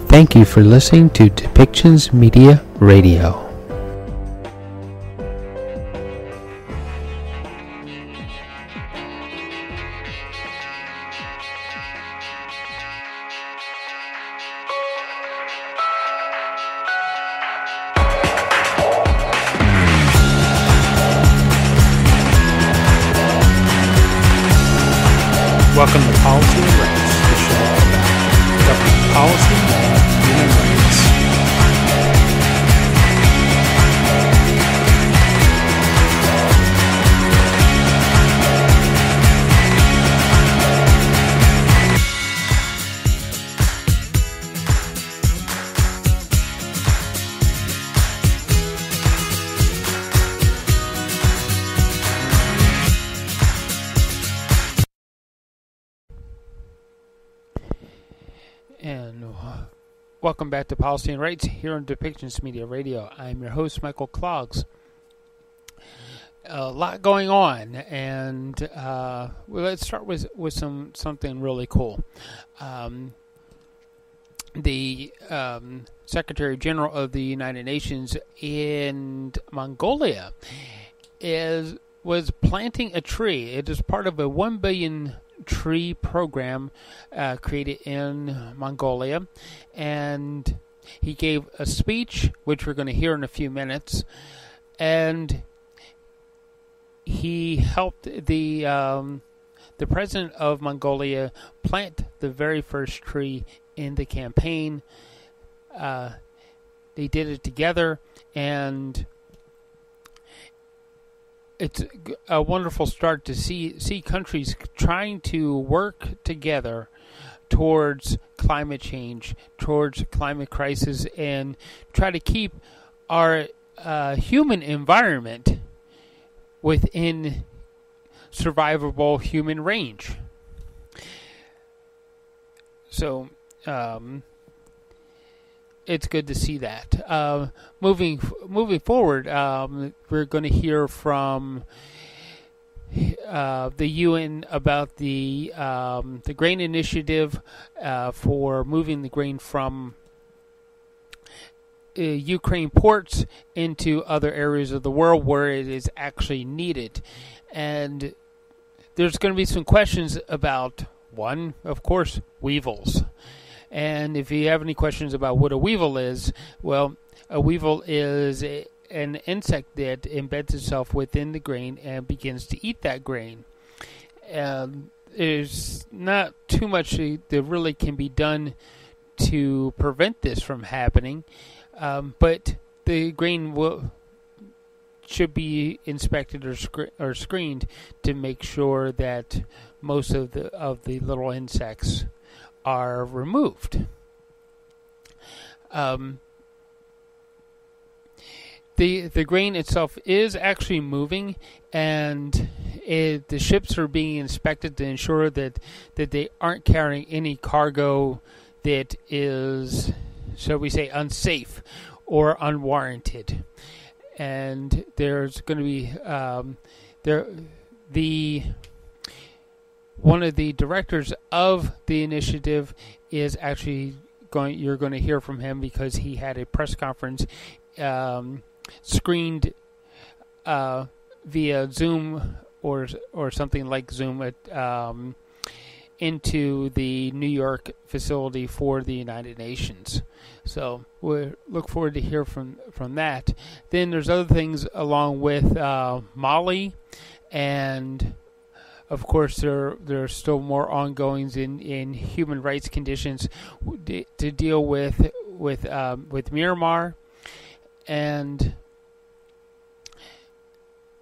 Thank you for listening to Depictions Media Radio. Welcome to Policy and Rights, the show about government policy and human rights. And welcome back to Policy and Rights here on Depictions Media Radio. I'm your host, Michael Clogs. A lot going on, and well, let's start with something really cool. The Secretary General of the United Nations in Mongolia was planting a tree. It is part of a 1 billion tree program created in Mongolia, and he gave a speech which we're going to hear in a few minutes, and he helped the president of Mongolia plant the very first tree in the campaign. They did it together, and it's a wonderful start to see countries trying to work together towards climate change, towards climate crisis, and try to keep our human environment within survivable human range. So, it's good to see that. Moving forward, we're going to hear from the UN about the grain initiative for moving the grain from Ukraine ports into other areas of the world where it is actually needed. And there's going to be some questions about, one, of course, weevils. And if you have any questions about what a weevil is, well, a weevil is an insect that embeds itself within the grain and begins to eat that grain. There's not too much that really can be done to prevent this from happening, but the grain should be inspected or screened to make sure that most of the little insects are removed. The grain itself is actually moving, and the ships are being inspected to ensure that they aren't carrying any cargo that is, shall we say, unsafe or unwarranted. And there's going to be one of the directors of the initiative is actually you're going to hear from him because he had a press conference screened via Zoom or something like Zoom into the New York facility for the United Nations. So we look forward to hear from that. Then there's other things along with Mali, and of course, there are still more ongoings in human rights conditions to deal with Myanmar and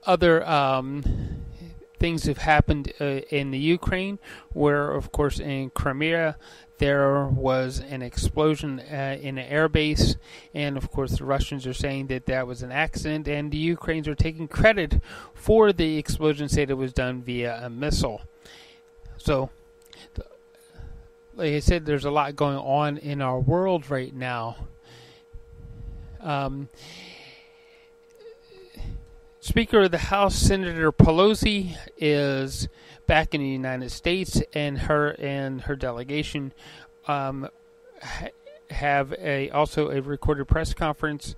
other things have happened in the Ukraine, where, of course, in Crimea there was an explosion in an airbase, and of course the Russians are saying that was an accident, and the Ukrainians are taking credit for the explosion, saying it was done via a missile. So, like I said, there's a lot going on in our world right now. Speaker of the House, Senator Pelosi, is back in the United States, and her delegation have also a recorded press conference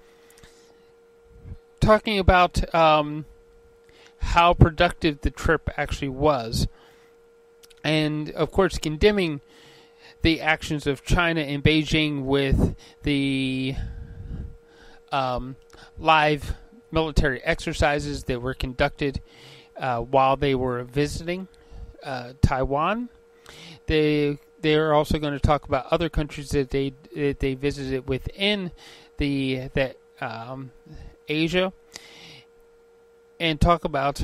talking about how productive the trip actually was, and of course condemning the actions of China and Beijing with the live military exercises that were conducted while they were visiting Taiwan. They are also going to talk about other countries that they visited within the Asia, and talk about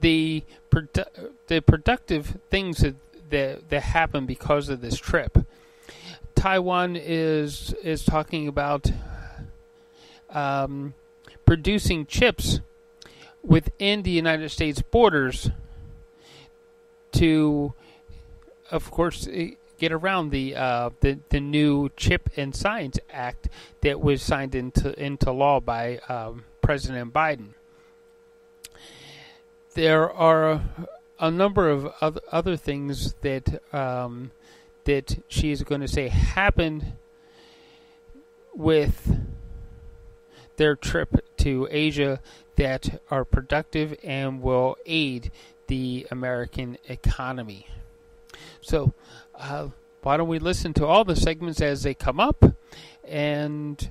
the productive things that happened because of this trip. Taiwan is talking about producing chips within the United States borders to, of course, get around the new Chip and Science Act that was signed into law by President Biden. There are a number of other things that she is going to say happened with their trip to Asia that are productive and will aid the American economy. So why don't we listen to all the segments as they come up, and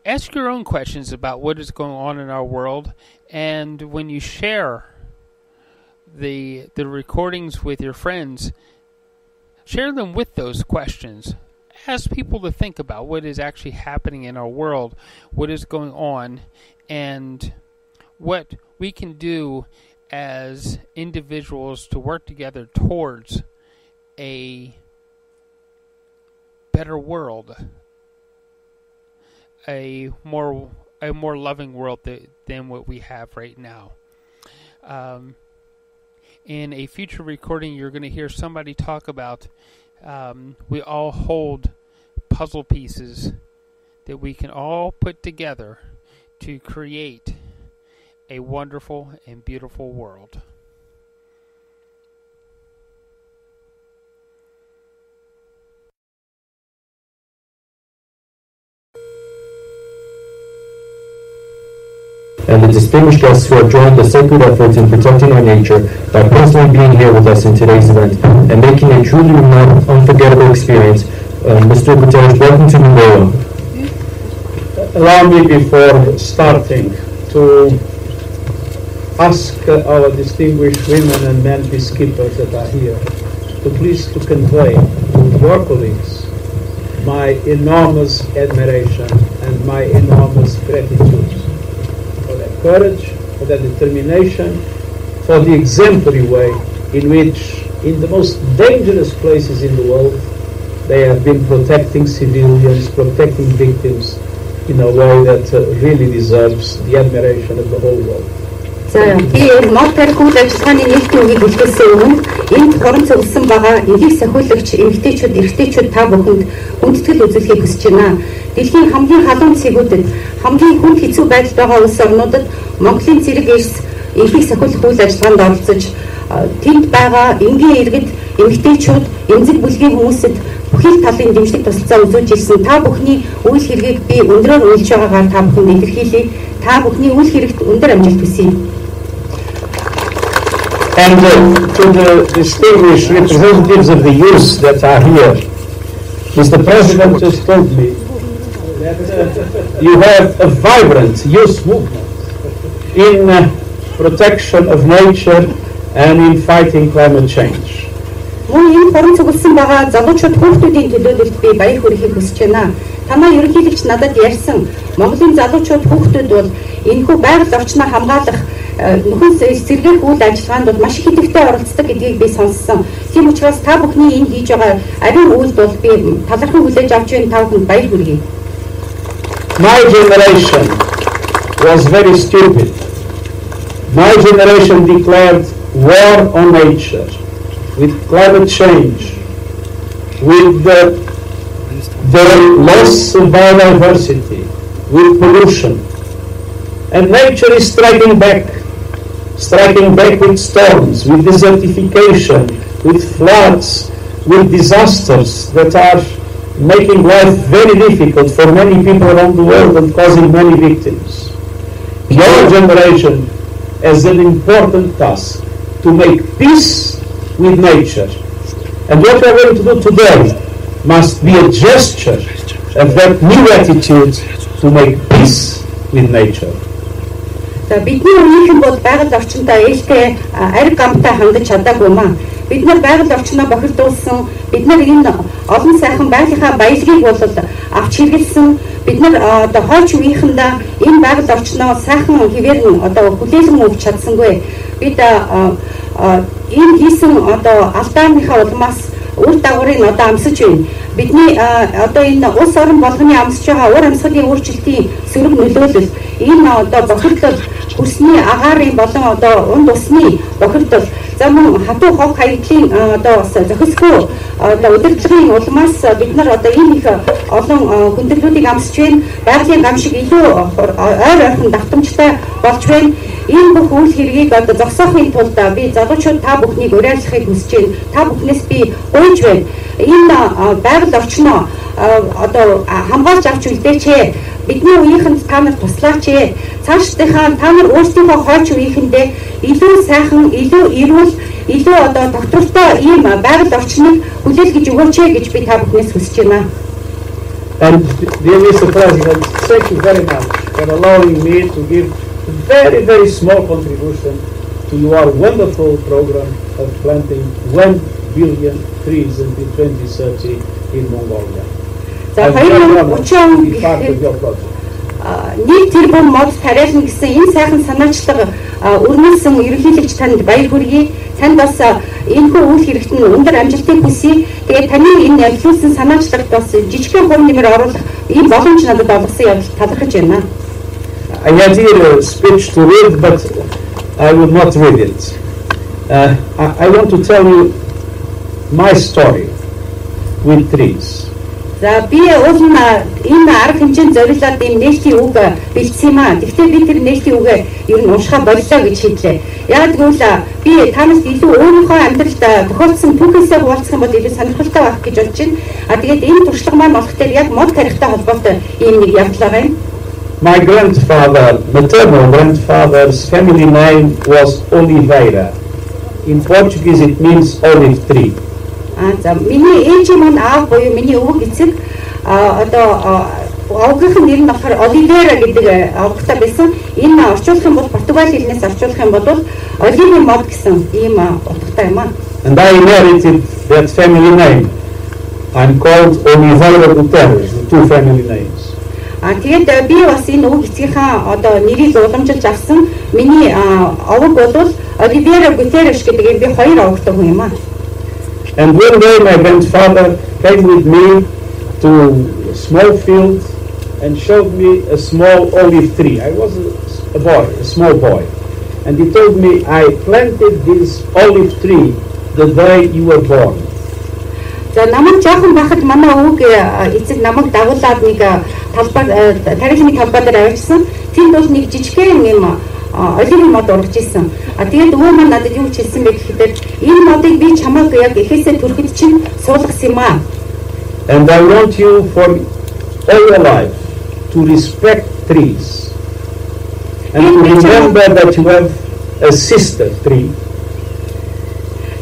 ask your own questions about what is going on in our world. And when you share the recordings with your friends, share them with those questions. Ask people to think about what is actually happening in our world, what is going on, and what we can do as individuals to work together towards a better world, a more loving world than what we have right now. In a future recording, you're going to hear somebody talk about we all hold puzzle pieces that we can all put together to create a wonderful and beautiful world. And the distinguished guests who have joined the sacred efforts in protecting our nature by personally being here with us in today's event and making a truly unforgettable experience. Mr. Guterres, welcome to Mongolia. Allow me, before starting, to ask our distinguished women and men peacekeepers that are here to please to convey to your colleagues my enormous admiration and my enormous gratitude for their courage, for their determination, for the exemplary way in which, in the most dangerous places in the world, they have been protecting civilians, protecting victims in a way that really deserves the admiration of the whole world. За би модер үйл ажиллагааны нийтийн үгийг хэлэхээс өмнө энд хорон зөвлөсөн байгаа элэг сахиулагч эрэгтэйчүүд та бүхэнд хүндэтгэл үзүүлэхийг хүсэж байна. Дэлхийн хамгийн халуун цэгүүдэд хамгийн хүнд хэцүү байдалд байгаа улс орнуудад Монголын зэрэг эрс элэг сахиулах үйл ажиллагаанд оролцож тэнд байгаа энгийн иргэд эмэгтэйчүүд эмзэг бүлгийн хүмүүсэд бүхэл талын дэмжлэг тусалцаа үзүүлж ирсэн та бүхний үйл хэргийг би өндрөөр үйлж байгаагаар та бүхэнд илэрхийлье. Та бүхний үйл хэрэгт өндөр амжилт хүсье. And to the distinguished representatives of the youth that are here, Mr. President just told me that you have a vibrant youth movement in protection of nature and in fighting climate change. Мөн энэ хорон цугласан байгаа залуучууд хүүхдүүдийн төлөөлөлд би баяр хүргэхийг хүсэж байна. Танай ерөнхийлөгч надад ярьсан Монголын залуучууд хүүхдүүд бол энэхүү байгаль орчноо хамгаалах нөхөн сэргээх үйл ажиллагаанд бол маш их идэвхтэй оролцдог гэдгийг би сонссон. Тийм учраас та бүхний энэ хийж байгаа ариун үйлд бол би талархан хүлээж авч байна. Та бүхэнд баяр хүргэе. My generation was very stupid. My generation declared war on nature, with climate change, with the loss of biodiversity, with pollution. And nature is striking back. striking back with storms, with desertification, with floods, with disasters that are making life very difficult for many people around the world and causing many victims. Your generation has an important task to make peace with nature. And what we are going to do today must be a gesture of that new attitude to make peace with nature. Бидний өөрийнх бол байгаль орчиндөө ээлтэй ариг гамтай хандаж чадаагүй маа. Бид нар байгаль орчноо бохирдуулсан, бид нар энэ олон сайхан байгалийнхаа баялагийг бол авч хэрэглэсэн. Бид нар одоо хойч үеийнхэндээ энэ байгаль орчноо сайхан хэвээр нь одоо хүлээлгэн өгч чадсангүй. Бид энэ хийсэн одоо алдааныхаа улмаас үр дагаврыг одоо амсаж байна. Бидний одоо энэ улс орон болгоны амсаж байгаа уур амьсгалын өөрчлөлтийн сөрөг нөлөөлөл энэ одоо бохирдол хүсний агаарын болон одоо унд усны бохирдол за мөн хатуу хог хаягдлын одоо зохисгүй одоо удирдлагын улмаас бид нар одоо энэ их олон хүндрэлүүдийг амсаж байна. Байгалийн гам шиг илүү ойр ойрхон давтамжтай болж байна. Энэ бүх үйл хэргийг одоо зогсоохын тулд би залуучууд та бүхнийг уриалгахыг хүсэж байна. Та бүхнээс би гуйж байна. Энэ байгаль орчноо одоо хамгаалж авч үлдээч. Бидний үеийнхэнд та нар туслаач. Цаашдынхаа та нар өөрсдийнхөө хойч үеийнхэндээ илүү сайхан, илүү эрүүл, илүү одоо доктортой ийм байгаль орчныг хүлээлгэж өгөөч гэж би та бүхнээс хүсэж байна. And dear Mr. President, thank you very much for allowing me to give a very, very small contribution to your wonderful program of planting 1 billion trees until 2030 in Mongolia. I'm very honored to be part of your project. Нийт тэрбум мод тариална гэсэн энэ сайхан санаачлага өрнүүлсэн ерөнхийлөгч танд баяр хүргэе. Танд бас энэхүү үйл хэрэгт нь өндөр амжилтыг хүсье. Тэгээд таны энэ явуулсан санаачлагт бас жижигхэн хувь нэмэр оруулах ийм боломж надад олгосон явдал талархаж байна. I had here a speech to read, but I will not read it. I want to tell you my story with trees. За би өөрн энэ арга хэмжээнд зориулаад ийм нээлтийн үг бэлдсэн юм аа. Гэхдээ би тэр нээлтийн үгээ ер нь уншихаа боллоо гэж хэллээ. Яг тэгвэл би танаас илүү өөрийнхөө амьдралд тохиолдсон түүхээсээ хуваалцах юм бол илүү сонирхолтой байх гэж бодож байна. Тэгээд энэ туршлага маань болох дээр яг мод тарихтай холбоотой ийм нэг явдал байгаа юм. My grandfather, maternal grandfather's family name was Oliveira. In Portuguese it means olive tree. За миний ээж маань аав буюу миний өвөг эцэг одоо овгийнх нь нэр нь болохоор Оливера гэдэг овгтой байсан. Энэ орчуулах юм бол Португали хэлнээс орчуулах юм бол Оливи мод гэсэн ийм утгатай юм аа. And I inherited that family name. I'm called Oliveira Guterres, the two family names. Тэгээд би бас энэ өвөг эцгийнхаа одоо нэрийг уламжилж авсан. Миний овог бол Оливера Guterres гэдэг би хоёр овогтой хүн юм аа. And one day my grandfather came with me to a small field and showed me a small olive tree. I was a boy, a small boy. And he told me, I planted this olive tree the day you were born. За намайг жоохон байхад манай өвөг эцэг намайг дагуулад нэг талбай тарихны талбай дээр авчихсан. Тэнд бол нэг жижигхэн юм оливи мод ургаж исэн. Тэгээд өвөө маань надад юу ч хэлсэн бэ гэхээр энэ модыг би чамайг яг эхээсээ төрөхөд чинь суулгасан юм аа. And I want you for all your life to respect trees. And to remember that you have a sister tree.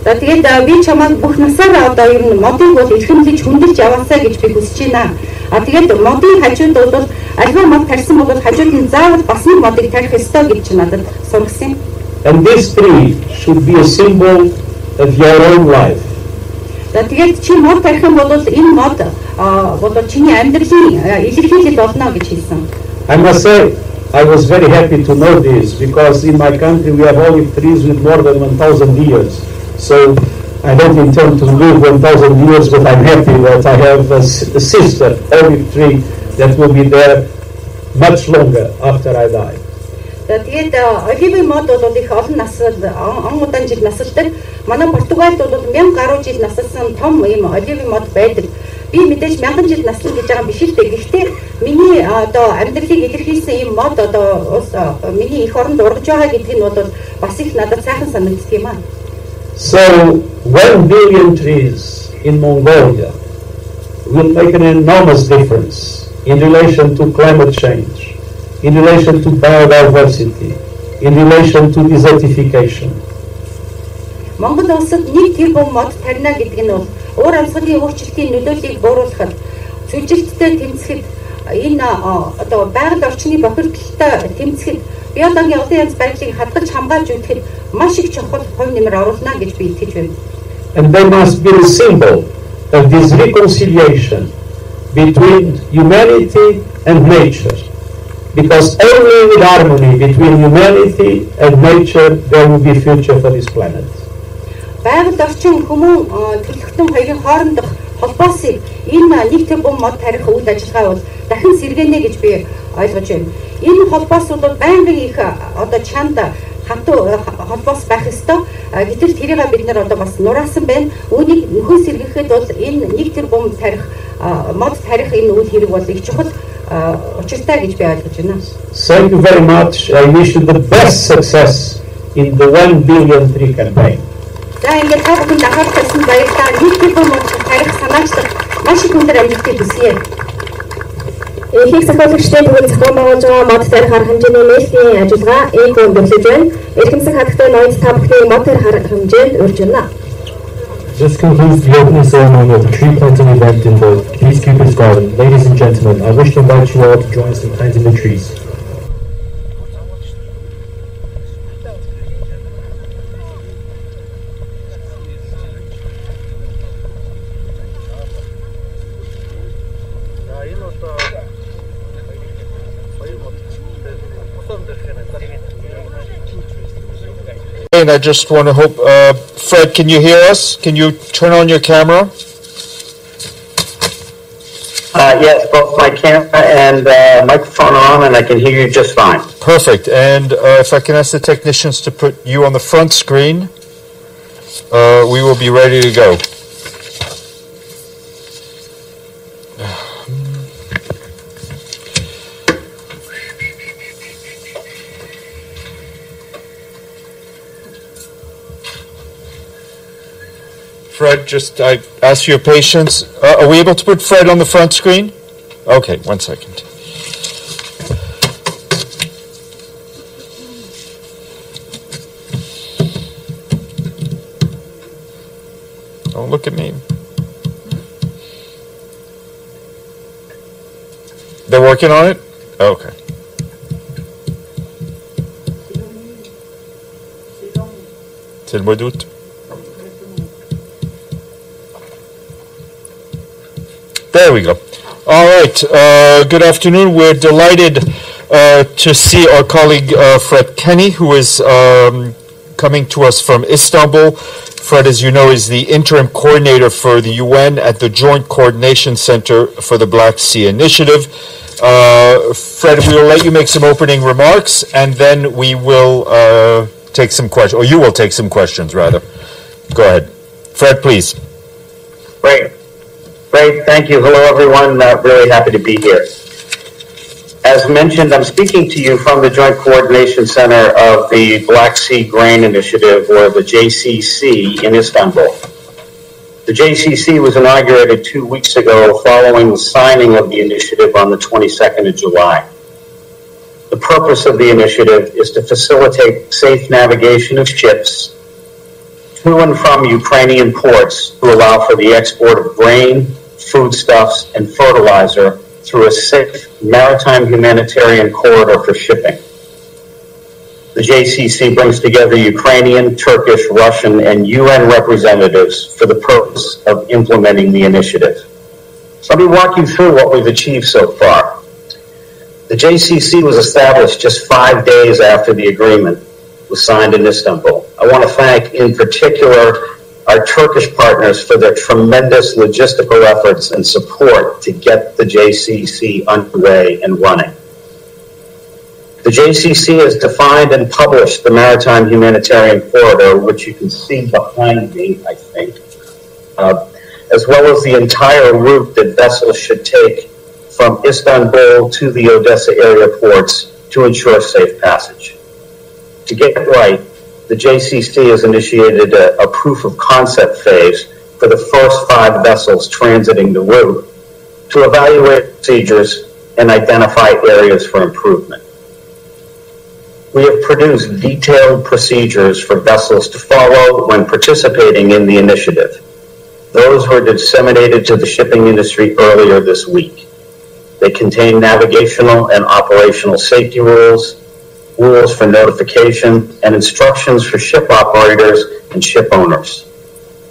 Тэгээд би чамайг бүх насаараа одоо ер нь модыг бол эрхэмлэж хөндлөж яваасаа гэж би хүсэж байна. Тэгээд модын хажууд бол альва мод тарьсан бол хажууд нь заавал бас нэг модыг тарих ёстой гэж надад сургасан юм. And this tree should be a symbol of your own life. Тэгээд чи мод тарих юм бол энэ мод бол чиний амьдралын илэрхийлэл болно гэж хэлсэн. I must say I was very happy to know this because in my country we have olive trees with more than 1,000 years. So I don't intend to live 1,000 years, but I'm happy that I have a sister olive tree that will be there much longer after I die. Тэгээд оливи мод бол их олон насад он удаан жил насалдаг. Манай Португалид бол 1000 гаруй жил насалсан том ийм оливи мод байдаг. Би мэдээж 1000 жил наслан гэж байгаа биш л дээ. Гэхдээ миний одоо амьдралыг илэрхийлсэн ийм мод одоо миний их оронд ургаж байгаа гэдэг нь бол бас их надад сайхан санагддаг юм аа. So 1 billion trees in Mongolia will make an enormous difference in relation to climate change, in relation to biodiversity, in relation to desertification. Монгол улсад 1 тэрбум мод тарина гэдэг нь бол уур амьсгалын өөрчлөлтийн нөлөөллийг бууруулахад, цүлжилттэй тэмцэхэд, энэ одоо байгаль орчны бохирдолтой тэмцэхэд, биологийн олон янз байдлыг хадгалж хамгаалж үүсгэхэд маш их чухал хувь нэмэр оруулна гэж би итгэж байна. And they must be a symbol of this reconciliation between humanity and nature. Because only with harmony between humanity and nature there will be future for this planet. Байгаль орчин хүмүүн төлөвлөлтөн хоёрын хоорондох холбоосыг энэ 1 тэрбум мод тарих үйл ажиллагаа бол дахин сэргэнэ гэж би ойлгож байна. Энэ холбоос бол байнгын их одоо чанд хатуу холбоос байх ёстой. Гэтэл тэрийг бид нар одоо бас нураасан байна. Үүнийг нөхөн сэргэхэд бол энэ 1 тэрбум тарих мод тарих энэ үйл хэрэг бол их чухал учиртай гэж би ойлгож байна. Thank you very much. I wish you the best success in the 1 billion tree campaign. За ингээд та бүхэнд анхаарал тавьсан баярлалаа. 1 тэрбум мод тарих санаачлах маш их өндөр амжилтыг хүсье. Ихэнх зохиолагчдын төвөнд зохион байгуулж байгаа мод тарих арга хэмжээний нээлтийн ажиллагаа эко өндөрлөж байна. Эрхэмсэг хатагтай ноёд та бүхний мод тарих арга хэмжээнд урьж байна. This concludes the opening ceremony of the tree planting event in the Peacekeepers Garden. Ladies and gentlemen, I wish to invite you all to join us in planting the trees. And I just want to hope, Fred, can you hear us? Can you turn on your camera? Yes, both my camera and microphone are on, and I can hear you just fine. Perfect. And if I can ask the technicians to put you on the front screen, we will be ready to go. Fred, just I ask your patience. Are we able to put Fred on the front screen? Okay, 1 second. Don't look at me. They're working on it? Okay. C'est le mois d'août. There we go. All right. Good afternoon. We're delighted to see our colleague Fred Kenny, who is coming to us from Istanbul. Fred, as you know, is the interim coordinator for the UN at the Joint Coordination Center for the Black Sea Initiative. Fred, we will let you make some opening remarks, and then we will take some questions, or you will take some questions, rather. Go ahead. Fred, please. Great, thank you. Hello, everyone. Really happy to be here. As mentioned, I'm speaking to you from the Joint Coordination Center of the Black Sea Grain Initiative, or the JCC, in Istanbul. The JCC was inaugurated 2 weeks ago following the signing of the initiative on the 22nd of July. The purpose of the initiative is to facilitate safe navigation of ships to and from Ukrainian ports to allow for the export of grain, foodstuffs, and fertilizer through a safe maritime humanitarian corridor for shipping. The JCC brings together Ukrainian, Turkish, Russian, and UN representatives for the purpose of implementing the initiative. So let me walk you through what we've achieved so far. The JCC was established just 5 days after the agreement was signed in Istanbul. I want to thank, in particular, our Turkish partners for their tremendous logistical efforts and support to get the JCC underway and running. The JCC has defined and published the Maritime Humanitarian Corridor, which you can see behind me, I think. as well as the entire route that vessels should take from Istanbul to the Odessa area ports to ensure safe passage. To get it right, the JCC has initiated a proof of concept phase for the first 5 vessels transiting the route to evaluate procedures and identify areas for improvement. We have produced detailed procedures for vessels to follow when participating in the initiative. Those were disseminated to the shipping industry earlier this week. They contain navigational and operational safety rules, rules for notification, and instructions for ship operators and ship owners.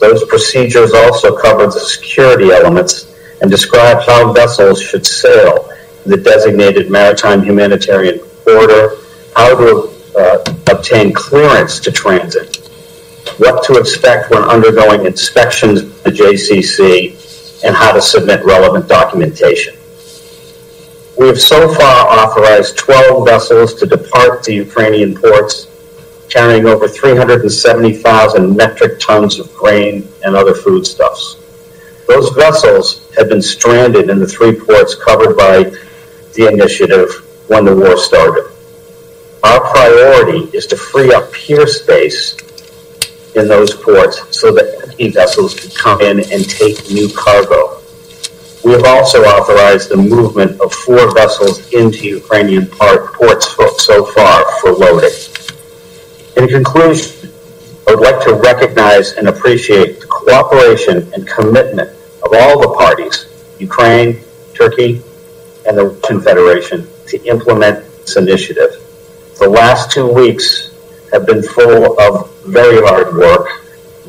Those procedures also cover the security elements and describe how vessels should sail in the designated maritime humanitarian corridor, how to obtain clearance to transit, what to expect when undergoing inspections at the JCC, and how to submit relevant documentation. We have so far authorized 12 vessels to depart the Ukrainian ports, carrying over 370,000 metric tons of grain and other foodstuffs. Those vessels had been stranded in the 3 ports covered by the initiative when the war started. Our priority is to free up pier space in those ports so that empty vessels can come in and take new cargo. We have also authorized the movement of 4 vessels into Ukrainian ports so far for loading. In conclusion, I would like to recognize and appreciate the cooperation and commitment of all the parties, Ukraine, Turkey, and the Russian Federation, to implement this initiative. The last 2 weeks have been full of very hard work,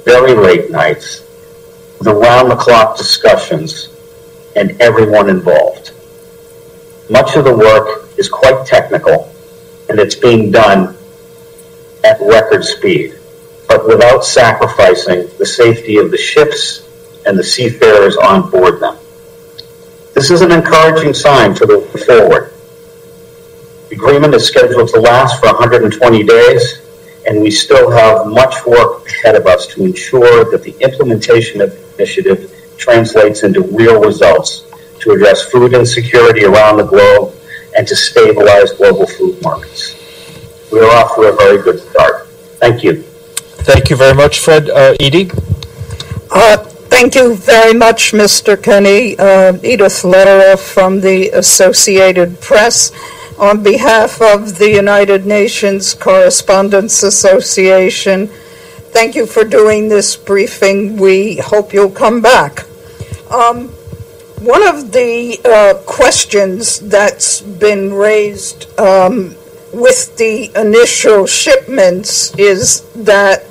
very late nights, with around-the-clock discussions, and everyone involved. Much of the work is quite technical, and it's being done at record speed, but without sacrificing the safety of the ships and the seafarers on board them. This is an encouraging sign for the way forward. The agreement is scheduled to last for 120 days, and we still have much work ahead of us to ensure that the implementation of the initiative translates into real results to address food insecurity around the globe and to stabilize global food markets. We are off to a very good start. Thank you. Thank you very much, Fred. Edie? Thank you very much, Mr. Kenny. Edith Lederer from the Associated Press. On behalf of the United Nations Correspondents Association, thank you for doing this briefing. We hope you'll come back. One of the questions that's been raised with the initial shipments is that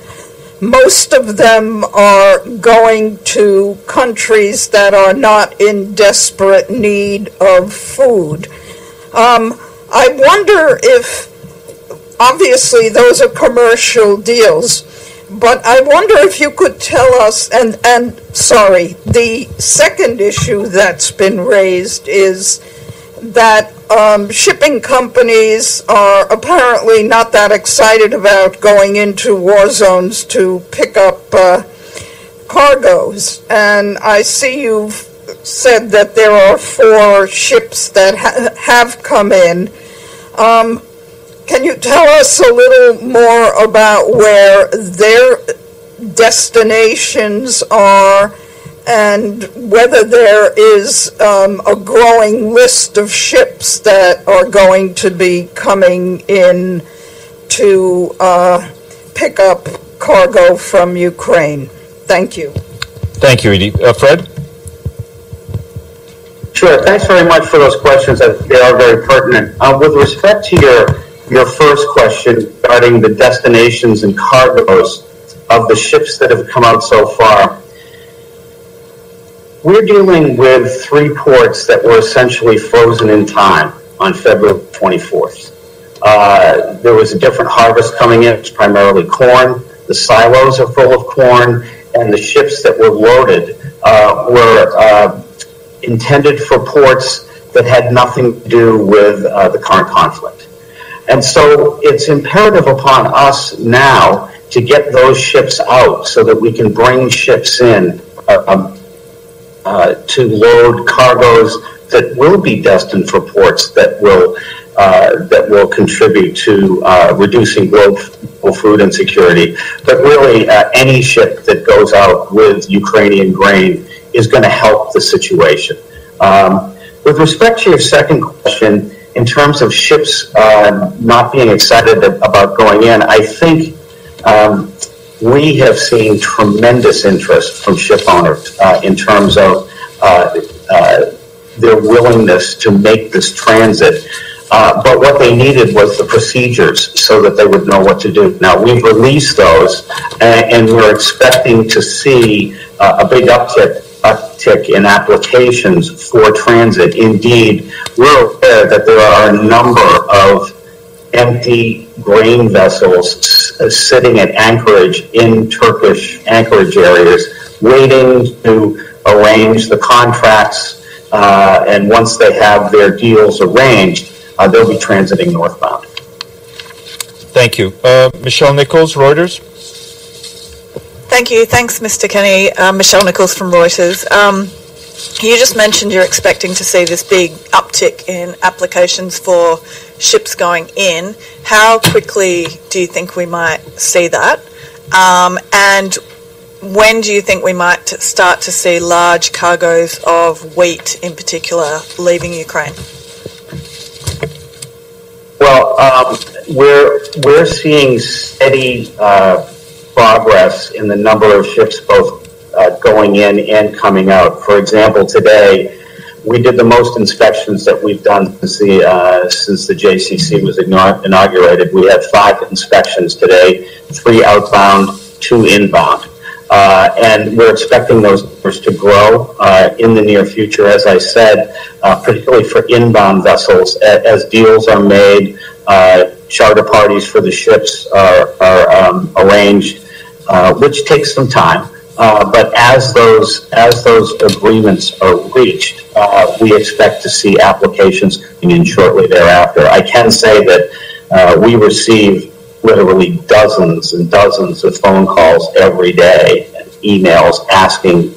most of them are going to countries that are not in desperate need of food. I wonder if, obviously those are commercial deals, but I wonder if you could tell us, the second issue that's been raised is that shipping companies are apparently not that excited about going into war zones to pick up cargoes. And I see you've said that there are 4 ships that have come in. Can you tell us a little more about where their destinations are and whether there is a growing list of ships that are going to be coming in to pick up cargo from Ukraine? Thank you. Thank you, Edie. Fred? Sure. Thanks very much for those questions. They are very pertinent. With respect to your first question regarding the destinations and cargoes of the ships that have come out so far, we're dealing with 3 ports that were essentially frozen in time on February 24th. There was a different harvest coming in. It's primarily corn. The silos are full of corn, and the ships that were loaded were intended for ports that had nothing to do with the current conflict. And so it's imperative upon us now to get those ships out so that we can bring ships in to load cargoes that will be destined for ports that will contribute to reducing global food insecurity. But really, any ship that goes out with Ukrainian grain is going to help the situation. With respect to your second question, in terms of ships not being excited about going in, I think we have seen tremendous interest from ship owners in terms of their willingness to make this transit. But what they needed was the procedures so that they would know what to do. Now, we've released those, and we're expecting to see a big uptick in applications for transit. Indeed, we're aware that there are a number of empty grain vessels sitting at anchorage in Turkish anchorage areas, waiting to arrange the contracts, and once they have their deals arranged, they'll be transiting northbound. Thank you. Michelle Nichols, Reuters. Thank you. Thanks, Mr. Kenny. Michelle Nichols from Reuters. You just mentioned you're expecting to see this big uptick in applications for ships going in. How quickly do you think we might see that? And when do you think we might start to see large cargoes of wheat, in particular, leaving Ukraine? Well, we're seeing steady progress in the number of ships both going in and coming out. For example, today we did the most inspections that we've done since the JCC was inaugurated. We had 5 inspections today, 3 outbound, 2 inbound. And we're expecting those numbers to grow in the near future, as I said, particularly for inbound vessels. As deals are made, charter parties for the ships are arranged, which takes some time. But as those agreements are reached, we expect to see applications coming in shortly thereafter. I can say that we receive literally dozens and dozens of phone calls every day, and emails asking,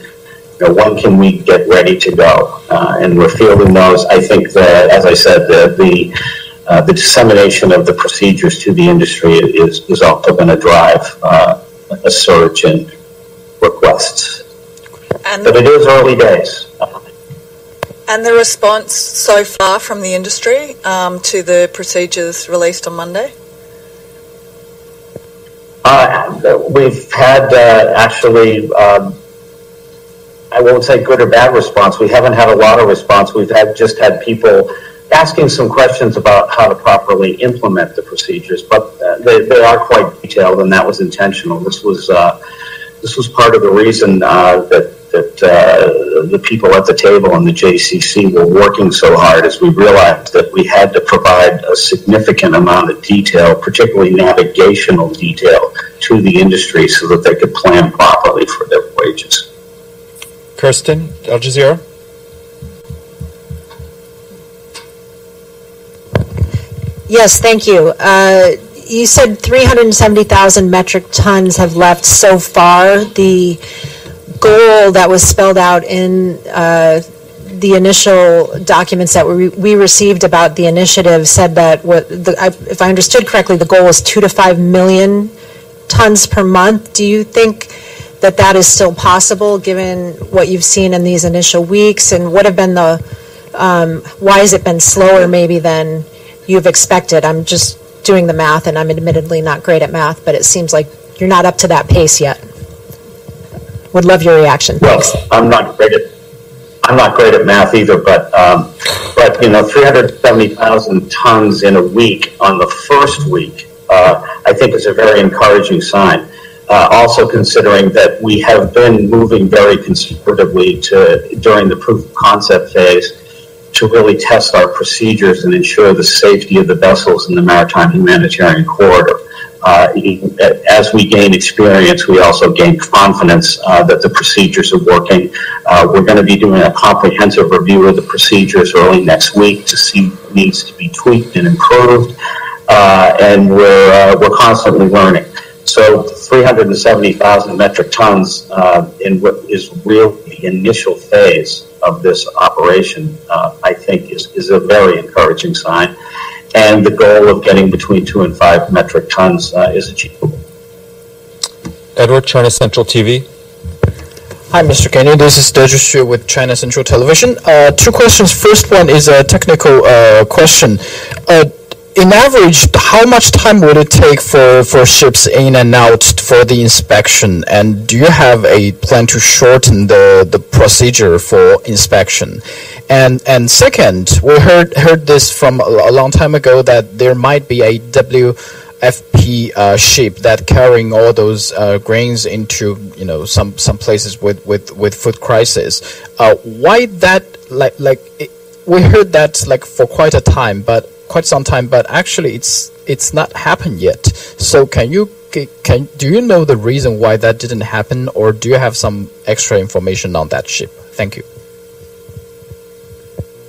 when can we get ready to go? And we're fielding those. I think that, as I said, the dissemination of the procedures to the industry is also going to drive a surge in requests. But it is early days. And the response so far from the industry to the procedures released on Monday? We've had actually, I won't say good or bad response. We haven't had a lot of response. We've just had people asking some questions about how to properly implement the procedures, but they are quite detailed, and that was intentional. This was part of the reason that the people at the table in the JCC were working so hard, as we realized that we had to provide a significant amount of detail, particularly navigational detail, to the industry so that they could plan properly for their wages. Kirsten, Al Jazeera. Yes, thank you. You said 370,000 metric tons have left so far. The goal that was spelled out in the initial documents that we received about the initiative said that, if I understood correctly, the goal is 2 to 5 million tons per month. Do you think that that is still possible given what you've seen in these initial weeks? And what have been why has it been slower maybe than you've expected? I'm just doing the math, and I'm admittedly not great at math, but it seems like you're not up to that pace yet. Would love your reaction. Thanks. Well, I'm not great at math either, but 370,000 tons in a week on the first week, I think is a very encouraging sign. Also considering that we have been moving very conservatively during the proof of concept phase to really test our procedures and ensure the safety of the vessels in the maritime humanitarian corridor. As we gain experience, we also gain confidence that the procedures are working. We're going to be doing a comprehensive review of the procedures early next week to see what needs to be tweaked and improved, and we're constantly learning. So 370,000 metric tons in what is really the initial phase of this operation, I think is a very encouraging sign. And the goal of getting between 2 and 5 metric tons is achievable. Edward, China Central TV. Hi, Mr. Kenny. This is Deju with China Central Television. 2 questions. First one is a technical question. In average, how much time would it take for ships in and out for the inspection? And do you have a plan to shorten the procedure for inspection? And second, we heard this from a long time ago that there might be a WFP ship that carrying all those grains into some places with food crisis. Why that we heard that for quite some time, but actually it's not happened yet. So do you know the reason why that didn't happen, or do you have some extra information on that ship? Thank you.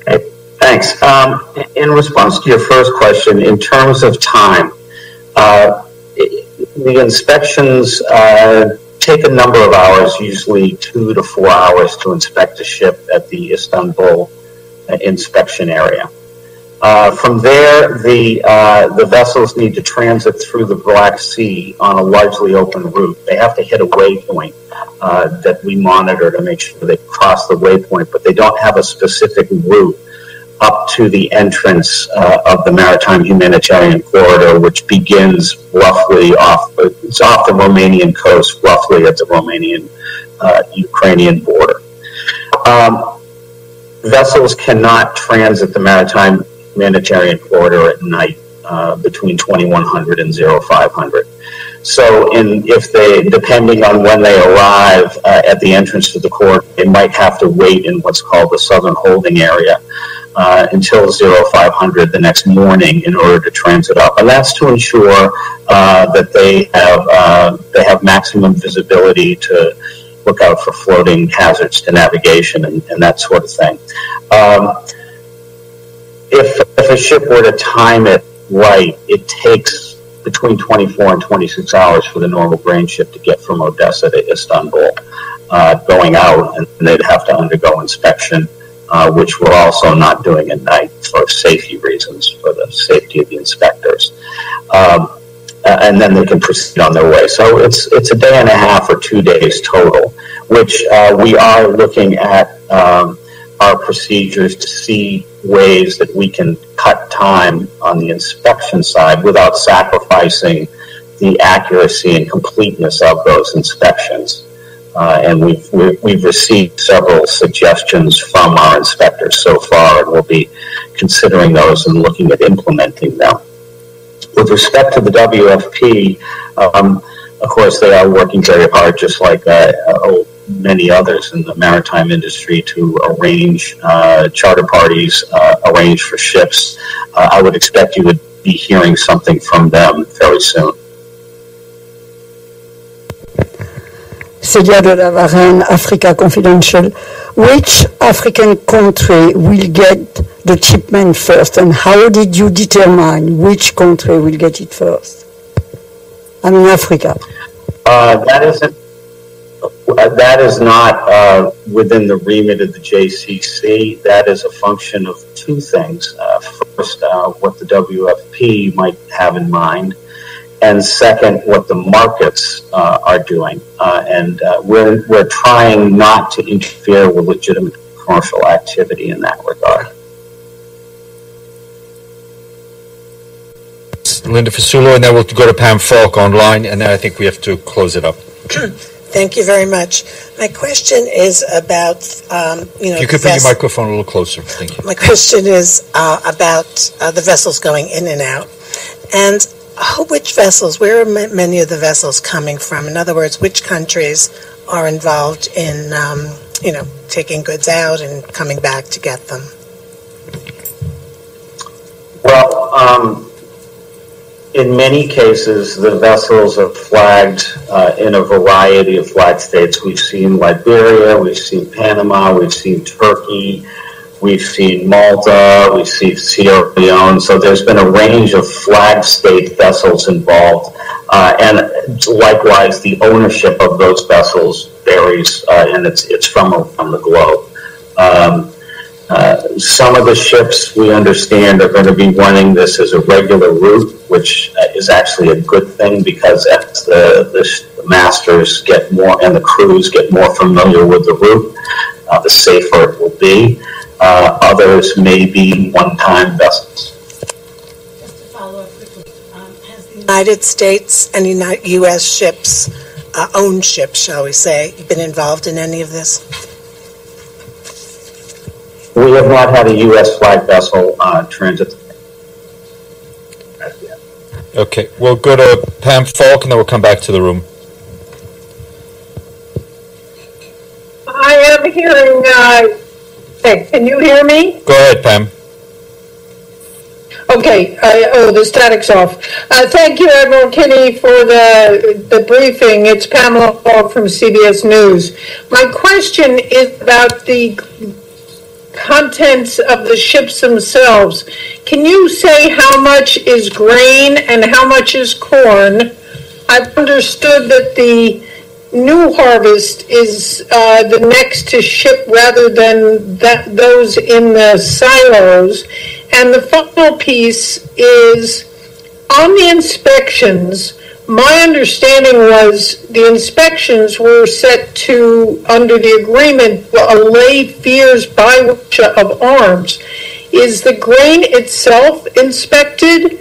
Okay, thanks. In response to your first question, in terms of time, the inspections take a number of hours, usually 2 to 4 hours, to inspect a ship at the Istanbul inspection area. From there, the vessels need to transit through the Black Sea on a largely open route. They have to hit a waypoint that we monitor to make sure they cross the waypoint, but they don't have a specific route up to the entrance of the Maritime Humanitarian Corridor, which begins roughly off the Romanian coast, roughly at the Romanian-Ukrainian border. Vessels cannot transit the Maritime Humanitarian Corridor at night between 2100 and 0500. So depending on when they arrive at the entrance to the corridor, they might have to wait in what's called the Southern Holding Area until 0500 the next morning in order to transit up. And that's to ensure that they have maximum visibility to look out for floating hazards to navigation and that sort of thing. If a ship were to time it right, it takes between 24 and 26 hours for the normal grain ship to get from Odessa to Istanbul going out, and they'd have to undergo inspection, which we're also not doing at night for safety reasons, for the safety of the inspectors. And then they can proceed on their way. So it's a day and a half or 2 days total, which we are looking at our procedures to see ways that we can cut time on the inspection side without sacrificing the accuracy and completeness of those inspections. And we've received several suggestions from our inspectors so far, and we'll be considering those and looking at implementing them. With respect to the WFP, of course, they are working very hard, just like many others in the maritime industry, to arrange charter parties, arrange for ships. I would expect you would be hearing something from them very soon. Celia de la Varenne, Africa Confidential. Which African country will get the shipment first, and how did you determine which country will get it first? I mean, Africa. That is not within the remit of the JCC. That is a function of 2 things. First, what the WFP might have in mind, and second, what the markets are doing. And we're trying not to interfere with legitimate commercial activity in that regard. Linda Fasulo, and then we'll go to Pam Falk online, and then I think we have to close it up. Thank you very much. My question is about, If you could bring your microphone a little closer, thank you. My question is about the vessels going in and out. And which vessels, where are many of the vessels coming from? In other words, which countries are involved in, taking goods out and coming back to get them? Well, in many cases, the vessels are flagged in a variety of flag states. We've seen Liberia, we've seen Panama, we've seen Turkey, we've seen Malta, we've seen Sierra Leone. So there's been a range of flag state vessels involved. And likewise, the ownership of those vessels varies, and it's from around the globe. Some of the ships, we understand, are going to be running this as a regular route, which is actually a good thing, because as the masters get more and the crews get more familiar with the route, the safer it will be. Others may be one-time vessels. Just to follow up quickly, has the United States and U.S. ships, owned ships, shall we say, been involved in any of this? We have not had a U.S. flag vessel transit. Okay, we'll go to Pam Falk, and then we'll come back to the room. I am hearing, hey, can you hear me? Go ahead, Pam. Okay, the static's off. Thank you, Admiral Kinney, for the briefing. It's Pamela Falk from CBS News. My question is about the contents of the ships themselves. Can you say how much is grain and how much is corn? I've understood that the new harvest is the next to ship rather than those in the silos. And the final piece is on the inspections. My understanding was the inspections were set to, under the agreement, allay fears by Russia of arms. Is the grain itself inspected?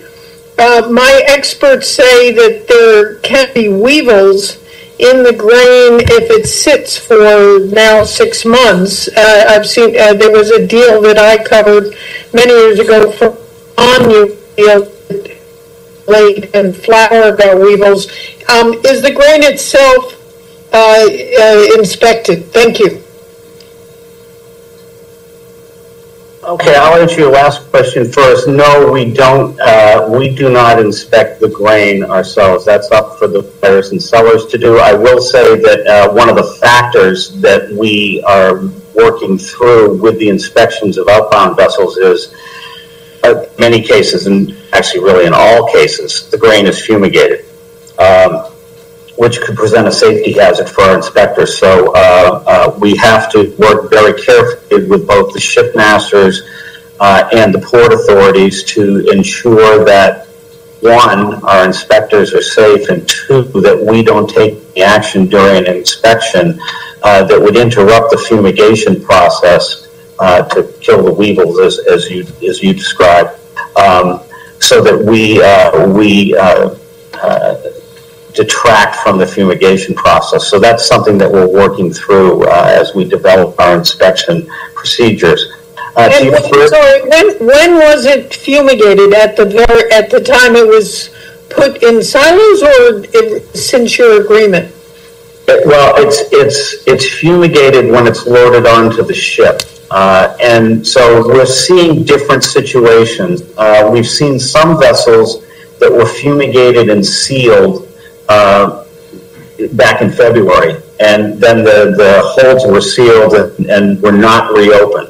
My experts say that there can be weevils in the grain if it sits for now 6 months. I've seen, there was a deal that I covered many years ago for onion late and flour got weevils. Is the grain itself inspected? Thank you. Okay, I'll answer your last question first. No, we don't. We do not inspect the grain ourselves. That's up for the buyers and sellers to do. I will say that one of the factors that we are working through with the inspections of outbound vessels is, in many cases, and actually really in all cases, the grain is fumigated, which could present a safety hazard for our inspectors. So we have to work very carefully with both the shipmasters and the port authorities to ensure that, one, our inspectors are safe, and two, that we don't take any action during an inspection that would interrupt the fumigation process to kill the weevils, as you described, so that we detract from the fumigation process. So that's something that we're working through as we develop our inspection procedures. When was it fumigated? At the time it was put in silos, or since your agreement? Well, it's fumigated when it's loaded onto the ship. And so we're seeing different situations. We've seen some vessels that were fumigated and sealed back in February, and then the holds were sealed and were not reopened.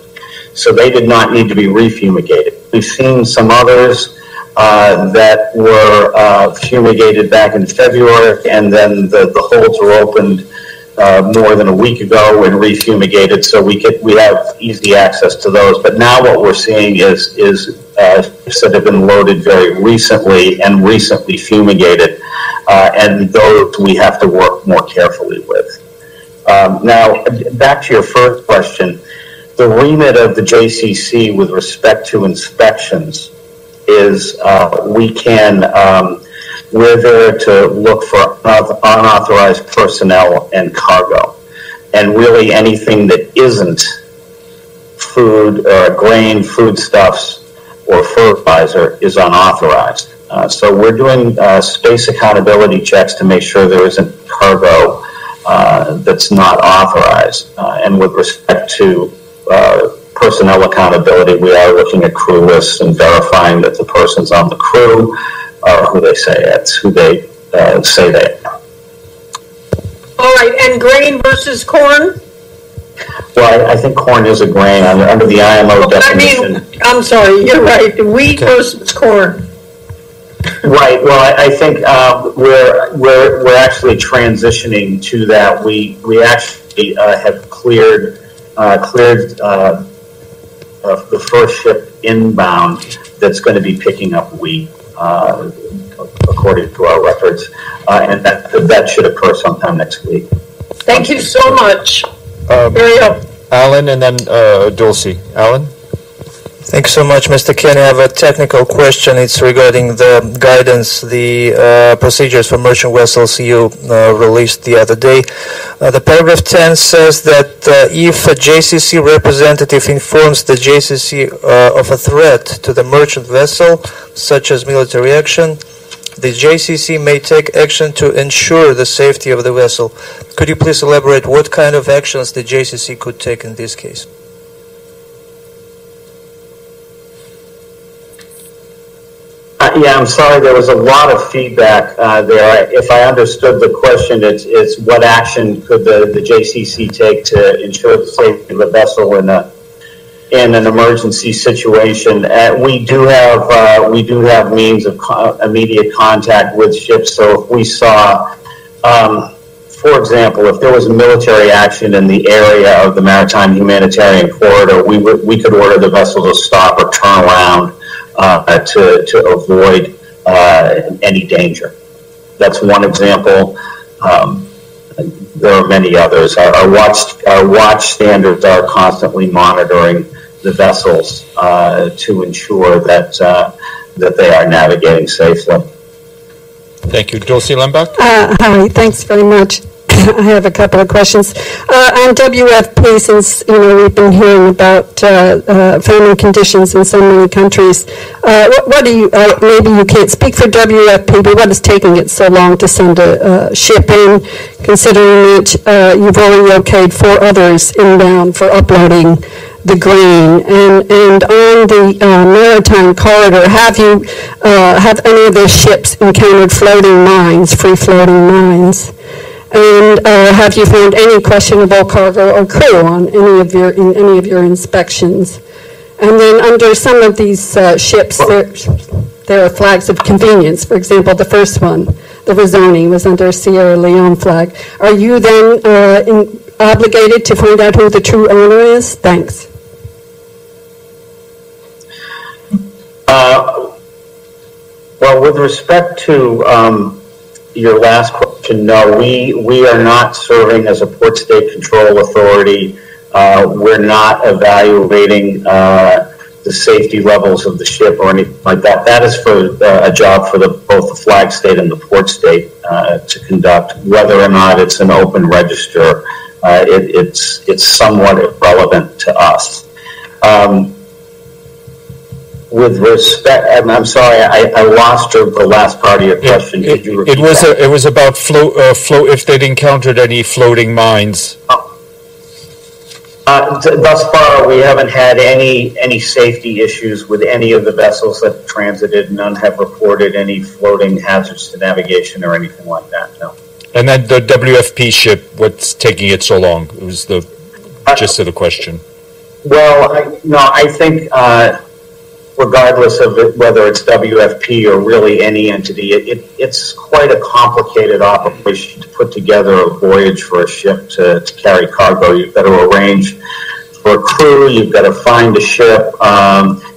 So they did not need to be refumigated. We've seen some others that were fumigated back in February, and then the holds were opened more than a week ago and refumigated, so we have easy access to those. But now what we're seeing is ships that have been loaded very recently and recently fumigated, and those we have to work more carefully with. Now, back to your first question, the remit of the JCC with respect to inspections is we're there to look for unauthorized personnel and cargo. And really anything that isn't food, grain, foodstuffs, or fertilizer is unauthorized. So we're doing space accountability checks to make sure there isn't cargo that's not authorized. And with respect to personnel accountability, we are looking at crew lists and verifying that the persons on the crew are who they say they are. All right, and grain versus corn? Well, I think corn is a grain under the IMO definition. I mean, I'm sorry, you're right. Wheat versus corn. Right. Well, I think we're actually transitioning to that. We actually have cleared the first ship inbound that's going to be picking up wheat, according to our records, and that should occur sometime next week. Thank you so much. Very helpful. Alan and then Dulcie. Alan? Thanks so much, Mr. Kenny. I have a technical question. It's regarding the guidance, the procedures for merchant vessels you released the other day. The paragraph 10 says that if a JCC representative informs the JCC of a threat to the merchant vessel, such as military action, the JCC may take action to ensure the safety of the vessel. Could you please elaborate what kind of actions the JCC could take in this case? Yeah, I'm sorry. There was a lot of feedback there. If I understood the question, it's what action could the JCC take to ensure the safety of the vessel in an emergency situation? We do have means of immediate contact with ships. So if we saw, for example, if there was a military action in the area of the maritime humanitarian corridor, we could order the vessel to stop or turn around to avoid any danger. That's one example. There are many others. Our watch standards are constantly monitoring the vessels to ensure that they are navigating safely. Thank you. Dulcie Lembach? Hi, thanks very much. I have a couple of questions. On WFP, since we've been hearing about famine conditions in so many countries, what do you, maybe you can't speak for WFP, but what is taking it so long to send a ship in, considering that you've already okayed 4 others inbound for uploading the grain? And on the maritime corridor, have any of those ships encountered floating mines, free-floating mines? And have you found any questionable cargo or crew on in any of your inspections? And then under some of these ships, there are flags of convenience. For example, the first one, the Rizzoni, was under Sierra Leone flag. Are you then obligated to find out who the true owner is? Thanks. Well, with respect to your last question, no, we are not serving as a port state control authority. We're not evaluating the safety levels of the ship or anything like that. That is for a job for both the flag state and the port state to conduct. Whether or not it's an open register, it's somewhat irrelevant to us. With respect, I'm sorry, I lost the last part of your question. Could you repeat that? It was about if they'd encountered any floating mines. Thus far, we haven't had any safety issues with any of the vessels that transited. None have reported any floating hazards to navigation or anything like that. No. And then the WFP ship, what's taking it so long? It was the gist of the question. Well, I think. Regardless of whether it's WFP or really any entity, it's quite a complicated operation to put together a voyage for a ship to carry cargo. You've got to arrange for a crew, you've got to find a ship,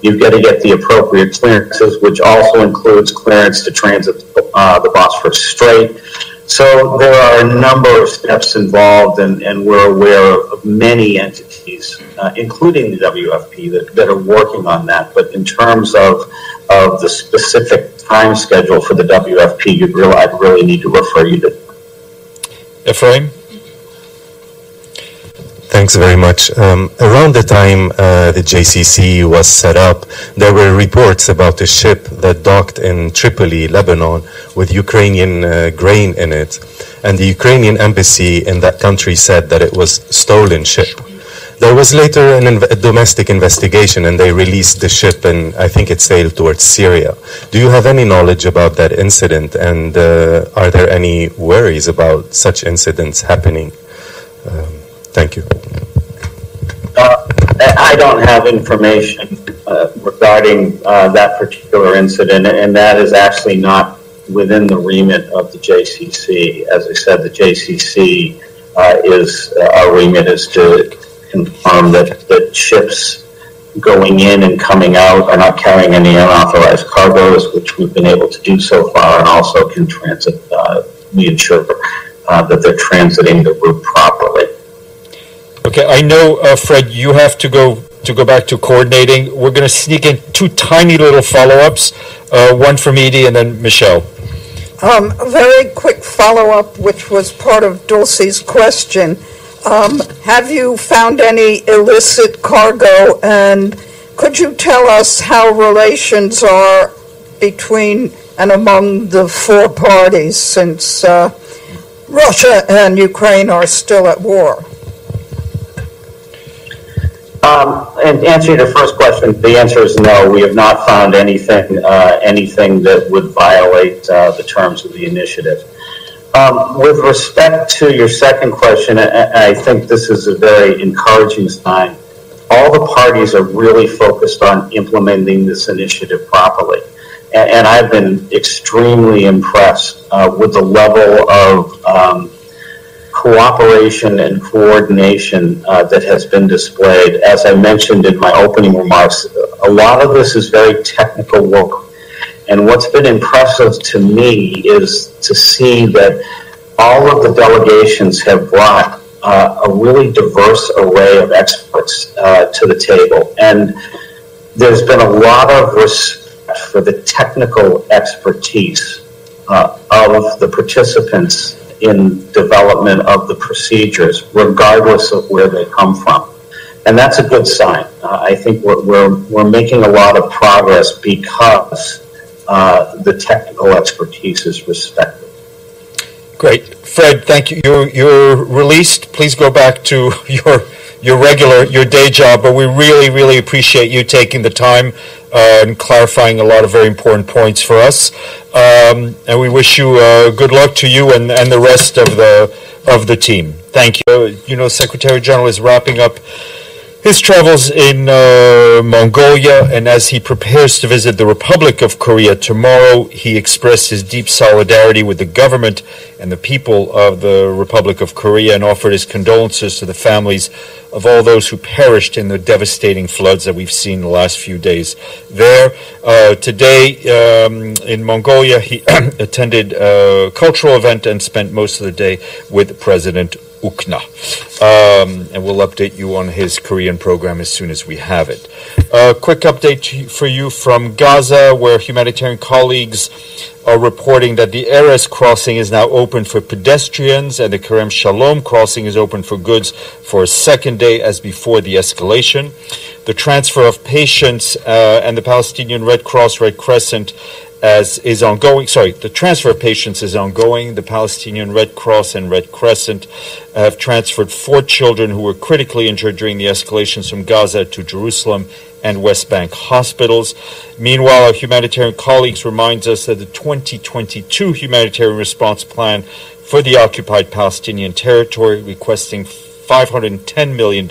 you've got to get the appropriate clearances, which also includes clearance to transit the Bosphorus Strait. So there are a number of steps involved, and we're aware of many entities, including the WFP, that are working on that. But in terms of the specific time schedule for the WFP, I'd really need to refer you to Ephraim? Thanks very much. Around the time the JCC was set up, there were reports about a ship that docked in Tripoli, Lebanon, with Ukrainian grain in it. And the Ukrainian embassy in that country said that it was a stolen ship. There was later a domestic investigation, and they released the ship, and I think it sailed towards Syria. Do you have any knowledge about that incident, and are there any worries about such incidents happening? Thank you. I don't have information regarding that particular incident, and that is actually not within the remit of the JCC. As I said, the JCC our remit is to confirm that ships going in and coming out are not carrying any unauthorized cargoes, which we've been able to do so far, and also can transit. We ensure that they're transiting the route properly. Okay, I know, Fred, you have to go back to coordinating. We're going to sneak in two tiny little follow-ups, one from Edie and then Michelle. A very quick follow-up, which was part of Dulcie's question. Have you found any illicit cargo, and could you tell us how relations are between and among the four parties, since Russia and Ukraine are still at war? And answering the first question, the answer is no. We have not found anything that would violate the terms of the initiative. With respect to your second question, I think this is a very encouraging sign. All the parties are really focused on implementing this initiative properly. And I've been extremely impressed with the level of cooperation and coordination that has been displayed. As I mentioned in my opening remarks, a lot of this is very technical work. And what's been impressive to me is to see that all of the delegations have brought a really diverse array of experts to the table. And there's been a lot of respect for the technical expertise of the participants in development of the procedures, regardless of where they come from. And that's a good sign. I think we're making a lot of progress because the technical expertise is respected. Great. Fred, thank you. You're released. Please go back to your day job, but we really, really appreciate you taking the time and clarifying a lot of very important points for us. And we wish you good luck to you and the rest of the team. Thank you. You know, Secretary General is wrapping up his travels in Mongolia, and as he prepares to visit the Republic of Korea tomorrow, he expressed his deep solidarity with the government and the people of the Republic of Korea and offered his condolences to the families of all those who perished in the devastating floods that we've seen the last few days there. Today in Mongolia, he attended a cultural event and spent most of the day with President Ukna. And we'll update you on his Korean program as soon as we have it. A quick update for you from Gaza, where humanitarian colleagues are reporting that the Erez crossing is now open for pedestrians and the Kerem Shalom crossing is open for goods for a second day as before the escalation. The transfer of patients and the Palestinian Red Cross, Red Crescent is ongoing. The transfer of patients is ongoing. The Palestinian Red Cross and Red Crescent have transferred 4 children who were critically injured during the escalations from Gaza to Jerusalem and West Bank hospitals. Meanwhile, our humanitarian colleagues remind us that the 2022 humanitarian response plan for the occupied Palestinian territory, requesting $510 million,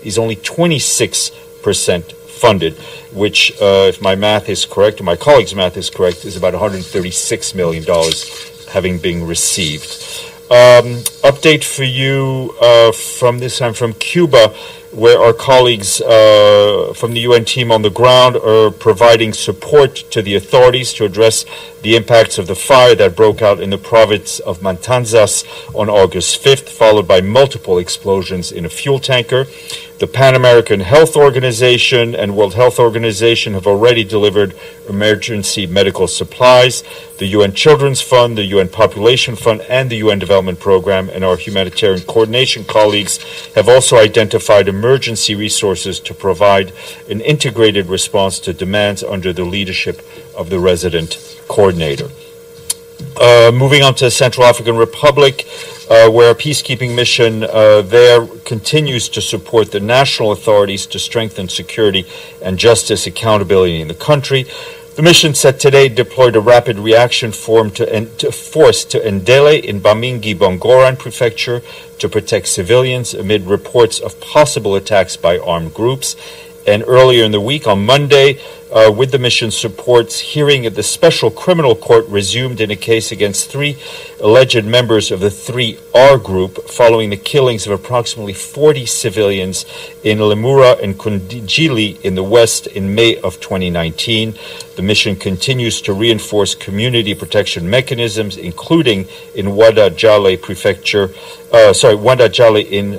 is only 26% funded, which, if my math is correct, or my colleague's math is correct, is about $136 million having been received. Update for you from this time from Cuba, where our colleagues from the UN team on the ground are providing support to the authorities to address the impacts of the fire that broke out in the province of Matanzas on August 5th, followed by multiple explosions in a fuel tanker. The Pan American Health Organization and World Health Organization have already delivered emergency medical supplies. The UN Children's Fund, the UN Population Fund, and the UN Development Program and our humanitarian coordination colleagues have also identified emergency resources to provide an integrated response to demands under the leadership of the resident coordinator. Moving on to Central African Republic, where a peacekeeping mission there continues to support the national authorities to strengthen security and justice accountability in the country. The mission said today deployed a rapid reaction force to Ndele in Bamingi Bongoran Prefecture to protect civilians amid reports of possible attacks by armed groups. And earlier in the week, on Monday, with the mission's support, hearing at the Special Criminal Court resumed in a case against 3 alleged members of the 3R group following the killings of approximately 40 civilians in Lemura and Kundjili in the west in May of 2019. The mission continues to reinforce community protection mechanisms, including in Wada Jale in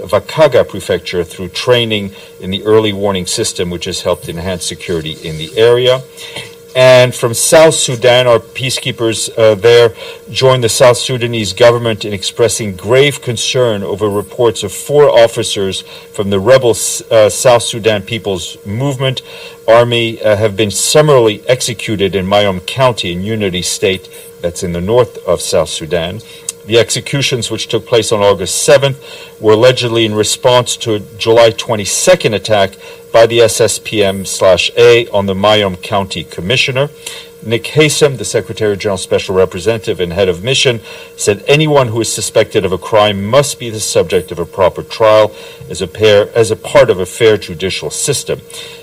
Vakaga Prefecture, through training in the early warning system, which has helped enhance security in the area. And from South Sudan, our peacekeepers there joined the South Sudanese government in expressing grave concern over reports of 4 officers from the rebel South Sudan People's Movement Army have been summarily executed in Mayom County in Unity State, that's in the north of South Sudan. The executions, which took place on August 7th, were allegedly in response to a July 22nd attack by the SSPM/A on the Mayom County Commissioner. Nick Haysom, the Secretary General Special Representative and Head of Mission, said anyone who is suspected of a crime must be the subject of a proper trial as a part of a fair judicial system.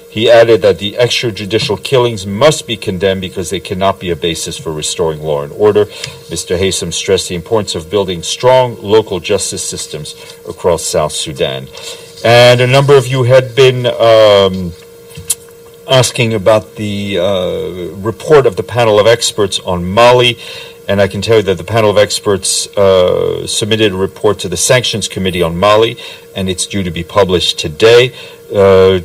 He added that the extrajudicial killings must be condemned because they cannot be a basis for restoring law and order. Mr. Haysom stressed the importance of building strong local justice systems across South Sudan. And a number of you had been asking about the report of the panel of experts on Mali. And I can tell you that the panel of experts submitted a report to the Sanctions Committee on Mali, and it's due to be published today.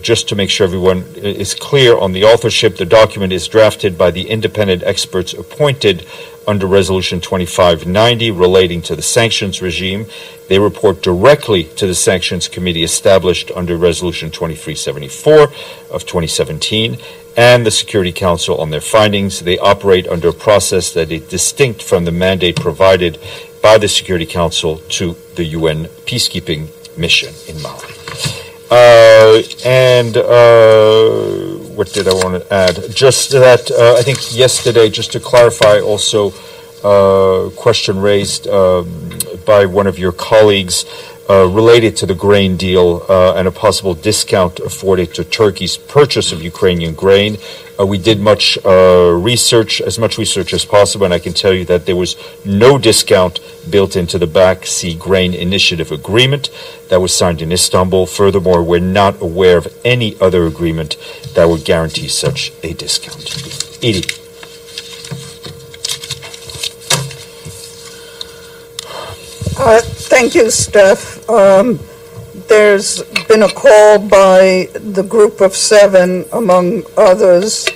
Just to make sure everyone is clear on the authorship, the document is drafted by the independent experts appointed under Resolution 2590 relating to the sanctions regime. They report directly to the Sanctions Committee established under Resolution 2374 of 2017 and the Security Council on their findings. They operate under a process that is distinct from the mandate provided by the Security Council to the UN peacekeeping mission in Mali. What did I want to add? Just that I think yesterday, just to clarify also, question raised by one of your colleagues related to the grain deal and a possible discount afforded to Turkey's purchase of Ukrainian grain. We did much research, as much research as possible, and I can tell you that there was no discount built into the Black Sea Grain Initiative agreement that was signed in Istanbul. Furthermore, we're not aware of any other agreement that would guarantee such a discount. Edie. Thank you, Steph. There's been a call by the Group of 7, among others,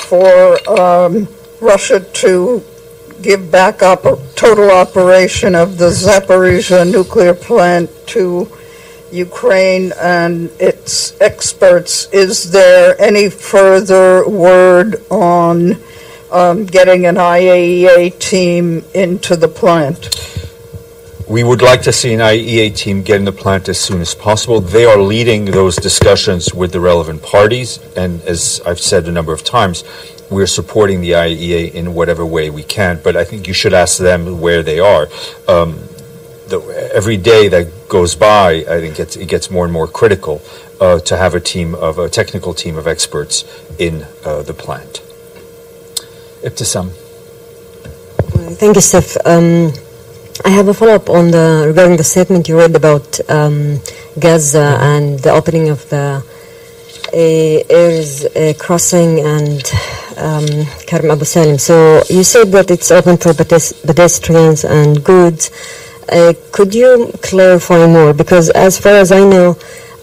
for Russia to give back total operation of the Zaporizhzhia nuclear plant to Ukraine and its experts. Is there any further word on getting an IAEA team into the plant? We would like to see an IAEA team get in the plant as soon as possible. They are leading those discussions with the relevant parties, and as I've said a number of times, we're supporting the IAEA in whatever way we can, but I think you should ask them where they are. Every day that goes by, I think it gets more and more critical to have a technical team of experts in the plant. Ibtisam. Thank you, Steph. I have a follow-up on regarding the statement you read about Gaza and the opening of the airs crossing and Karim Abu Salim. So you said that it's open for pedestrians and goods. Could you clarify more? Because as far as I know,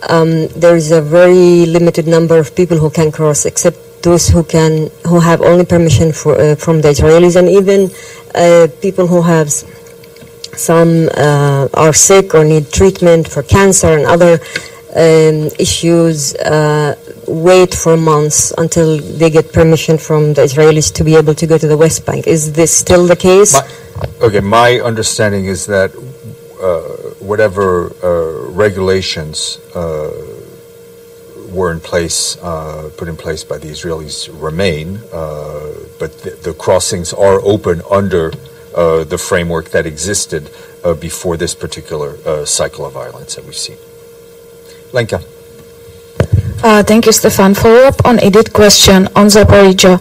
there is a very limited number of people who can cross, except those who have only permission from the Israelis, and even people who have some are sick or need treatment for cancer and other issues wait for months until they get permission from the Israelis to be able to go to the West Bank. Is this still the case? My understanding is that whatever regulations were in place, put in place by the Israelis remain, but the crossings are open under the framework that existed before this particular cycle of violence that we've seen. Lenka. Thank you, Stefan. Follow-up on Edith's question on Zaporizhzhia.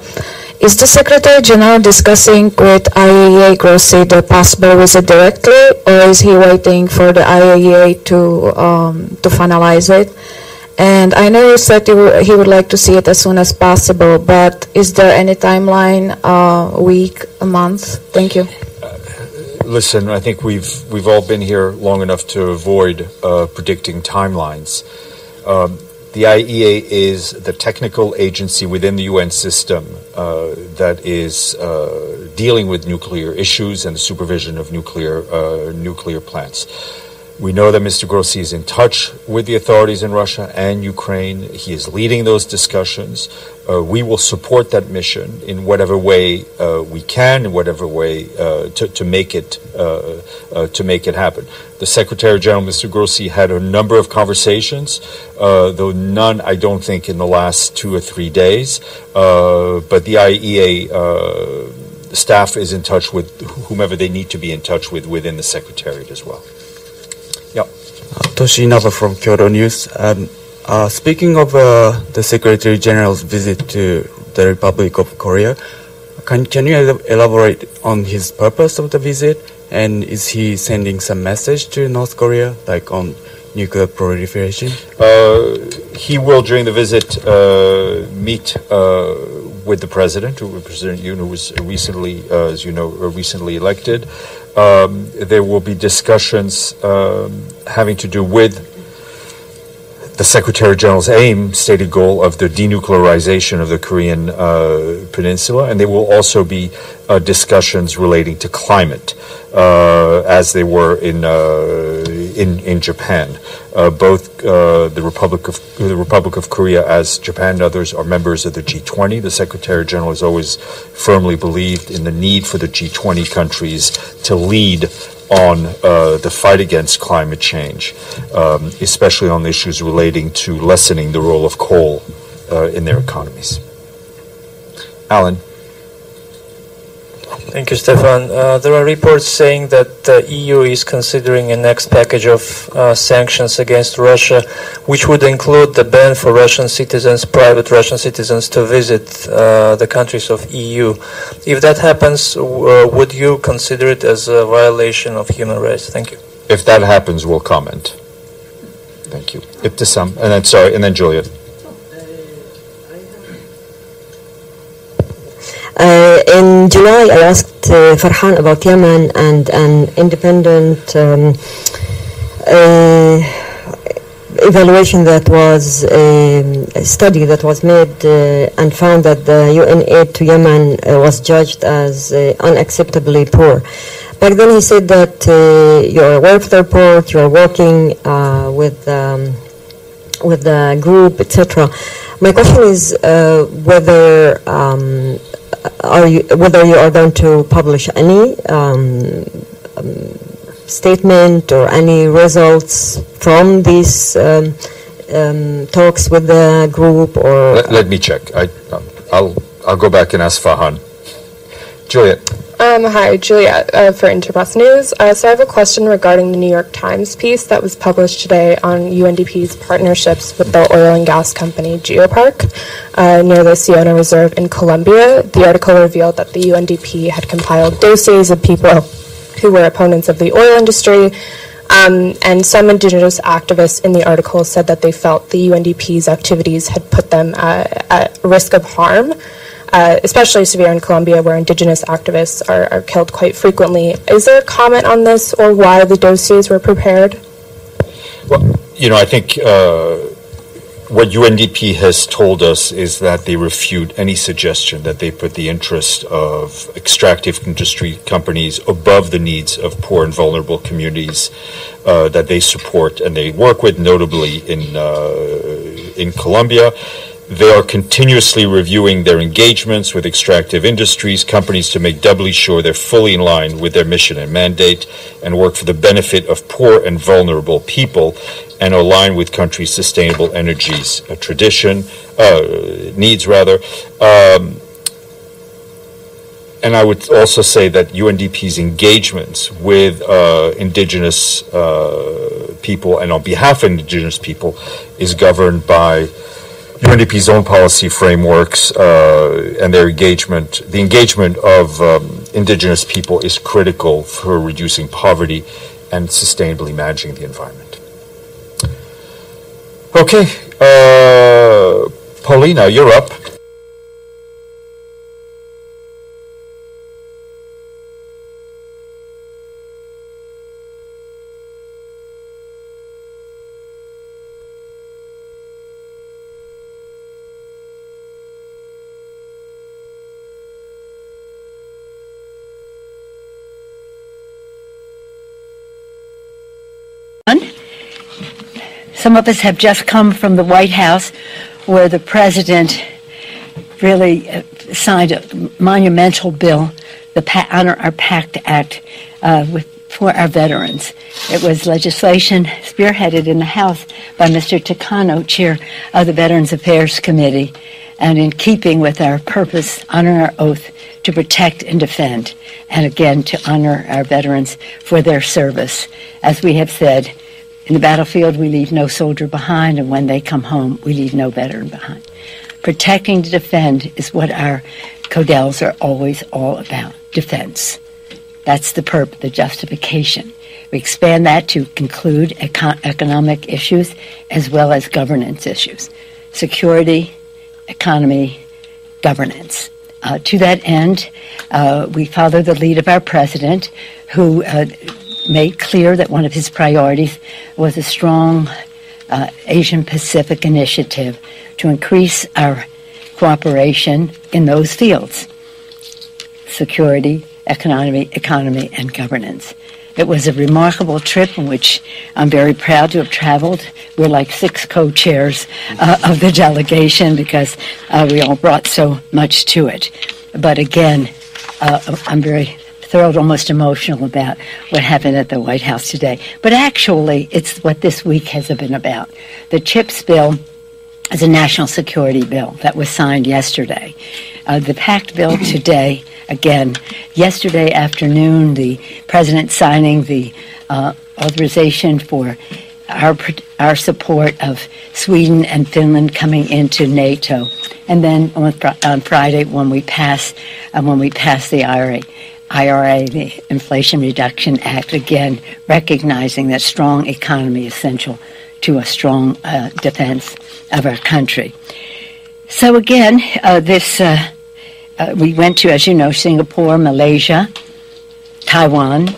Is the Secretary General discussing with IAEA Grossi the possible visit directly, or is he waiting for the IAEA to finalize it? And I know you said he would like to see it as soon as possible, but is there any timeline, a week, a month? Thank you. Listen, I think we've all been here long enough to avoid predicting timelines. The IAEA is the technical agency within the UN system that is dealing with nuclear issues and the supervision of nuclear plants. We know that Mr. Grossi is in touch with the authorities in Russia and Ukraine. He is leading those discussions. We will support that mission in whatever way we can, in whatever way to make it happen. The Secretary General, Mr. Grossi, had a number of conversations, though none, I don't think, in the last 2 or 3 days. But the IAEA staff is in touch with whomever they need to be in touch with within the Secretariat as well. Yeah. Toshi Inaba from Kyoto News. Speaking of the Secretary General's visit to the Republic of Korea, can you elaborate on his purpose of the visit? And is he sending some message to North Korea, like on nuclear proliferation? He will, during the visit, meet with the President, President Yoon, who was recently, as you know, recently elected. There will be discussions having to do with the Secretary General's stated goal of the denuclearization of the Korean peninsula, and there will also be discussions relating to climate, as they were in Japan. Both the Republic of Korea, as Japan and others, are members of the G20. The Secretary General has always firmly believed in the need for the G20 countries to lead on the fight against climate change, especially on issues relating to lessening the role of coal in their economies. Alan. Thank you, Stefan. There are reports saying that the EU is considering a next package of sanctions against Russia, which would include the ban for Russian citizens, private Russian citizens, to visit the countries of EU. If that happens, would you consider it as a violation of human rights? Thank you. If that happens, we'll comment. Thank you. Ibtisam, and then Juliet. In July, I asked Farhan about Yemen and an independent evaluation that was a study that was made and found that the UN aid to Yemen was judged as unacceptably poor. Back then he said that you're aware of the report, you're working with the group, etc. My question is whether you are going to publish any statement or any results from these talks with the group, or let me check. I'll go back and ask Farhan. Juliet. Hi, Juliet for Interpress News. So I have a question regarding the New York Times piece that was published today on UNDP's partnerships with the oil and gas company Geopark near the Siona Reserve in Colombia. The article revealed that the UNDP had compiled dossiers of people who were opponents of the oil industry, and some indigenous activists in the article said that they felt the UNDP's activities had put them at risk of harm. Especially severe in Colombia, where indigenous activists are killed quite frequently. Is there a comment on this, or why the dossiers were prepared? Well, I think what UNDP has told us is that they refute any suggestion that they put the interest of extractive industry companies above the needs of poor and vulnerable communities that they support and they work with, notably in Colombia. They are continuously reviewing their engagements with extractive industries, companies to make doubly sure they're fully in line with their mission and mandate and work for the benefit of poor and vulnerable people and align with countries' sustainable energies needs. And I would also say that UNDP's engagements with indigenous people and on behalf of indigenous people is governed by UNDP's own policy frameworks and their engagement. The engagement of indigenous people is critical for reducing poverty and sustainably managing the environment. Okay, Paulina, you're up. Some of us have just come from the White House, where the president really signed a monumental bill, the Honor Our Pact Act, for our veterans. It was legislation spearheaded in the House by Mr. Takano, chair of the Veterans Affairs Committee, and in keeping with our purpose, honor our oath to protect and defend, and again to honor our veterans for their service. As we have said, in the battlefield, we leave no soldier behind, and when they come home, we leave no veteran behind. Protecting to defend is what our CODELs are always all about, defense. That's the the justification. We expand that to include economic issues as well as governance issues. Security, economy, governance. To that end, we follow the lead of our president, who made clear that one of his priorities was a strong Asian Pacific initiative to increase our cooperation in those fields: security, economy, and governance. It was a remarkable trip in which I'm very proud to have traveled. We're like 6 co-chairs of the delegation because we all brought so much to it. But again, I'm very thrilled, almost emotional about what happened at the White House today. But actually, it's what this week has been about. The CHIPS bill is a national security bill that was signed yesterday. The PACT bill today, again, yesterday afternoon, the president signing the authorization for our support of Sweden and Finland coming into NATO, and then on Friday when we pass the IRA, the Inflation Reduction Act, again recognizing that strong economy is essential to a strong defense of our country. So again, we went to, as you know, Singapore, Malaysia, Taiwan,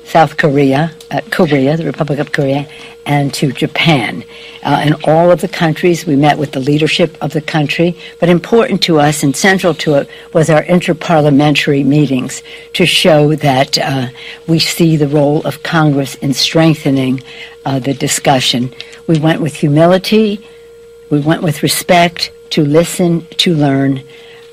South Korea, the Republic of Korea, and to Japan. In all of the countries, we met with the leadership of the country, but important to us and central to it was our interparliamentary meetings to show that we see the role of Congress in strengthening the discussion. We went with humility, we went with respect to listen, to learn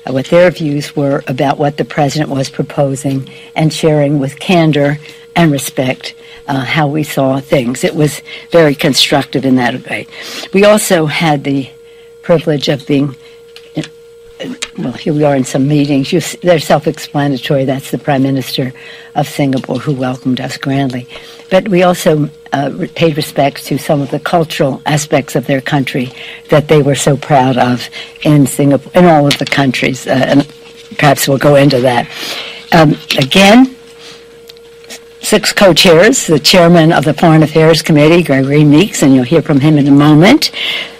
what their views were about what the president was proposing, and sharing with candor and respect how we saw things. It was very constructive in that way. We also had the privilege of being, well, here we are in some meetings. They're self-explanatory. That's the Prime Minister of Singapore who welcomed us grandly. But we also paid respect to some of the cultural aspects of their country that they were so proud of in Singapore, in all of the countries. And perhaps we'll go into that. Again, 6 co-chairs, the chairman of the Foreign Affairs Committee, Gregory Meeks, and you'll hear from him in a moment,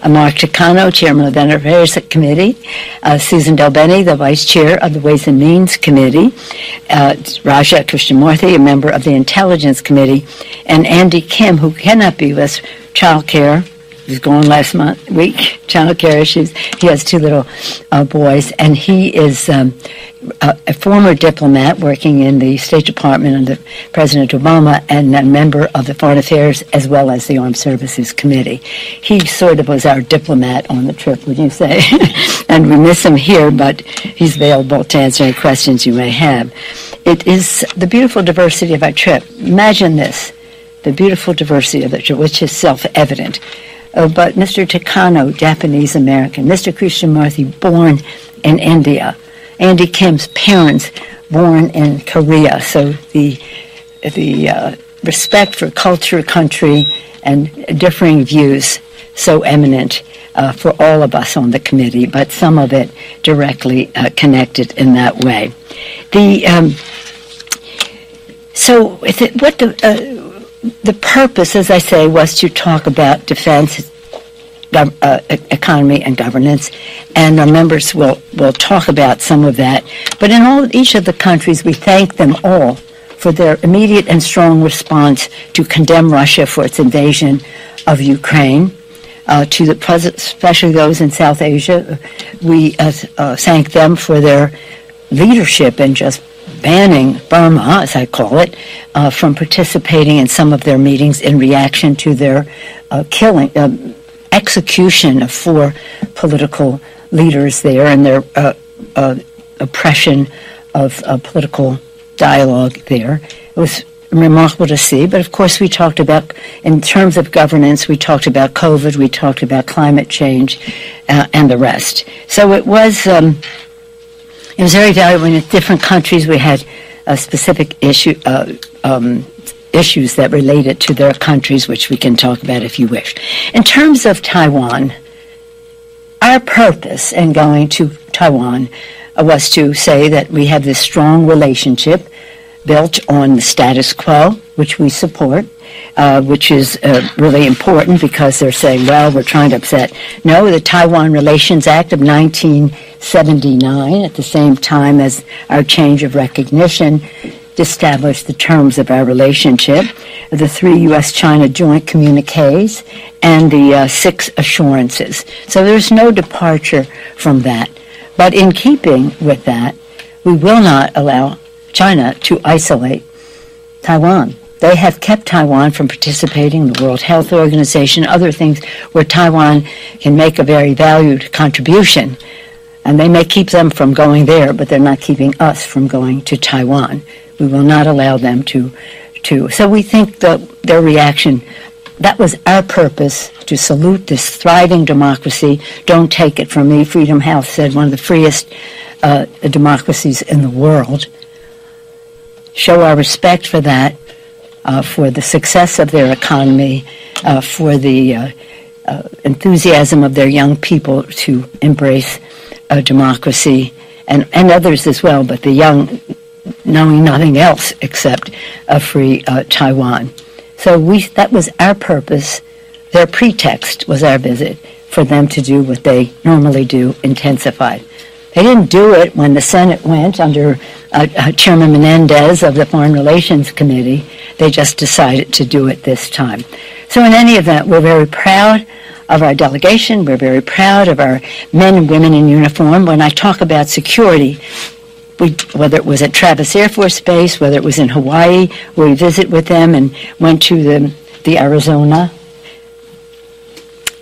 Mark Takano, chairman of the Veterans Affairs Committee, Susan Delbeni, the vice chair of the Ways and Means Committee, Raja Krishnamurthy, a member of the Intelligence Committee, and Andy Kim, who cannot be with us, Child Care, was gone last week, child care issues. He has 2 little boys, and he is a former diplomat working in the State Department under President Obama and a member of the Foreign Affairs as well as the Armed Services Committee. He sort of was our diplomat on the trip, would you say? And we miss him here, but he's available to answer any questions you may have. It is the beautiful diversity of our trip. Imagine this, the beautiful diversity of the trip, which is self-evident. But Mr. Takano, Japanese-American, Mr. Krishnamurthy, born in India, Andy Kim's parents, born in Korea. So the respect for culture, country, and differing views so eminent for all of us on the committee, but some of it directly connected in that way. The purpose, as I say, was to talk about defense, economy, and governance, and our members will talk about some of that. But in each of the countries, we thank them all for their immediate and strong response to condemn Russia for its invasion of Ukraine. To the president, especially those in South Asia, we thank them for their leadership in just banning Burma, as I call it, from participating in some of their meetings in reaction to their execution of 4 political leaders there and their oppression of political dialogue there. It was remarkable to see, but of course we talked about, in terms of governance, we talked about COVID, we talked about climate change, and the rest. So it was very valuable. In different countries we had specific issues that related to their countries, which we can talk about if you wish. In terms of Taiwan, our purpose in going to Taiwan was to say that we have this strong relationship built on the status quo, which we support, which is really important because they're saying, well, we're trying to upset. No, the Taiwan Relations Act of 1979, at the same time as our change of recognition, established the terms of our relationship, the 3 U.S.-China joint communiques, and the 6 assurances. So there's no departure from that. But in keeping with that, we will not allow China to isolate Taiwan. They have kept Taiwan from participating in the World Health Organization, other things where Taiwan can make a very valued contribution. And they may keep them from going there, but they're not keeping us from going to Taiwan. We will not allow them to. So we think that their reaction, that was our purpose, to salute this thriving democracy. Don't take it from me. Freedom House said one of the freest democracies in the world. Show our respect for that, for the success of their economy, for the enthusiasm of their young people to embrace democracy, and others as well, but the young knowing nothing else except a free Taiwan. So that was our purpose. Their pretext was our visit for them to do what they normally do, intensified. They didn't do it when the Senate went under Chairman Menendez of the Foreign Relations Committee. They just decided to do it this time. So in any event, we're very proud of our delegation. We're very proud of our men and women in uniform. When I talk about security, whether it was at Travis Air Force Base, whether it was in Hawaii, where we visit with them and went to the Arizona,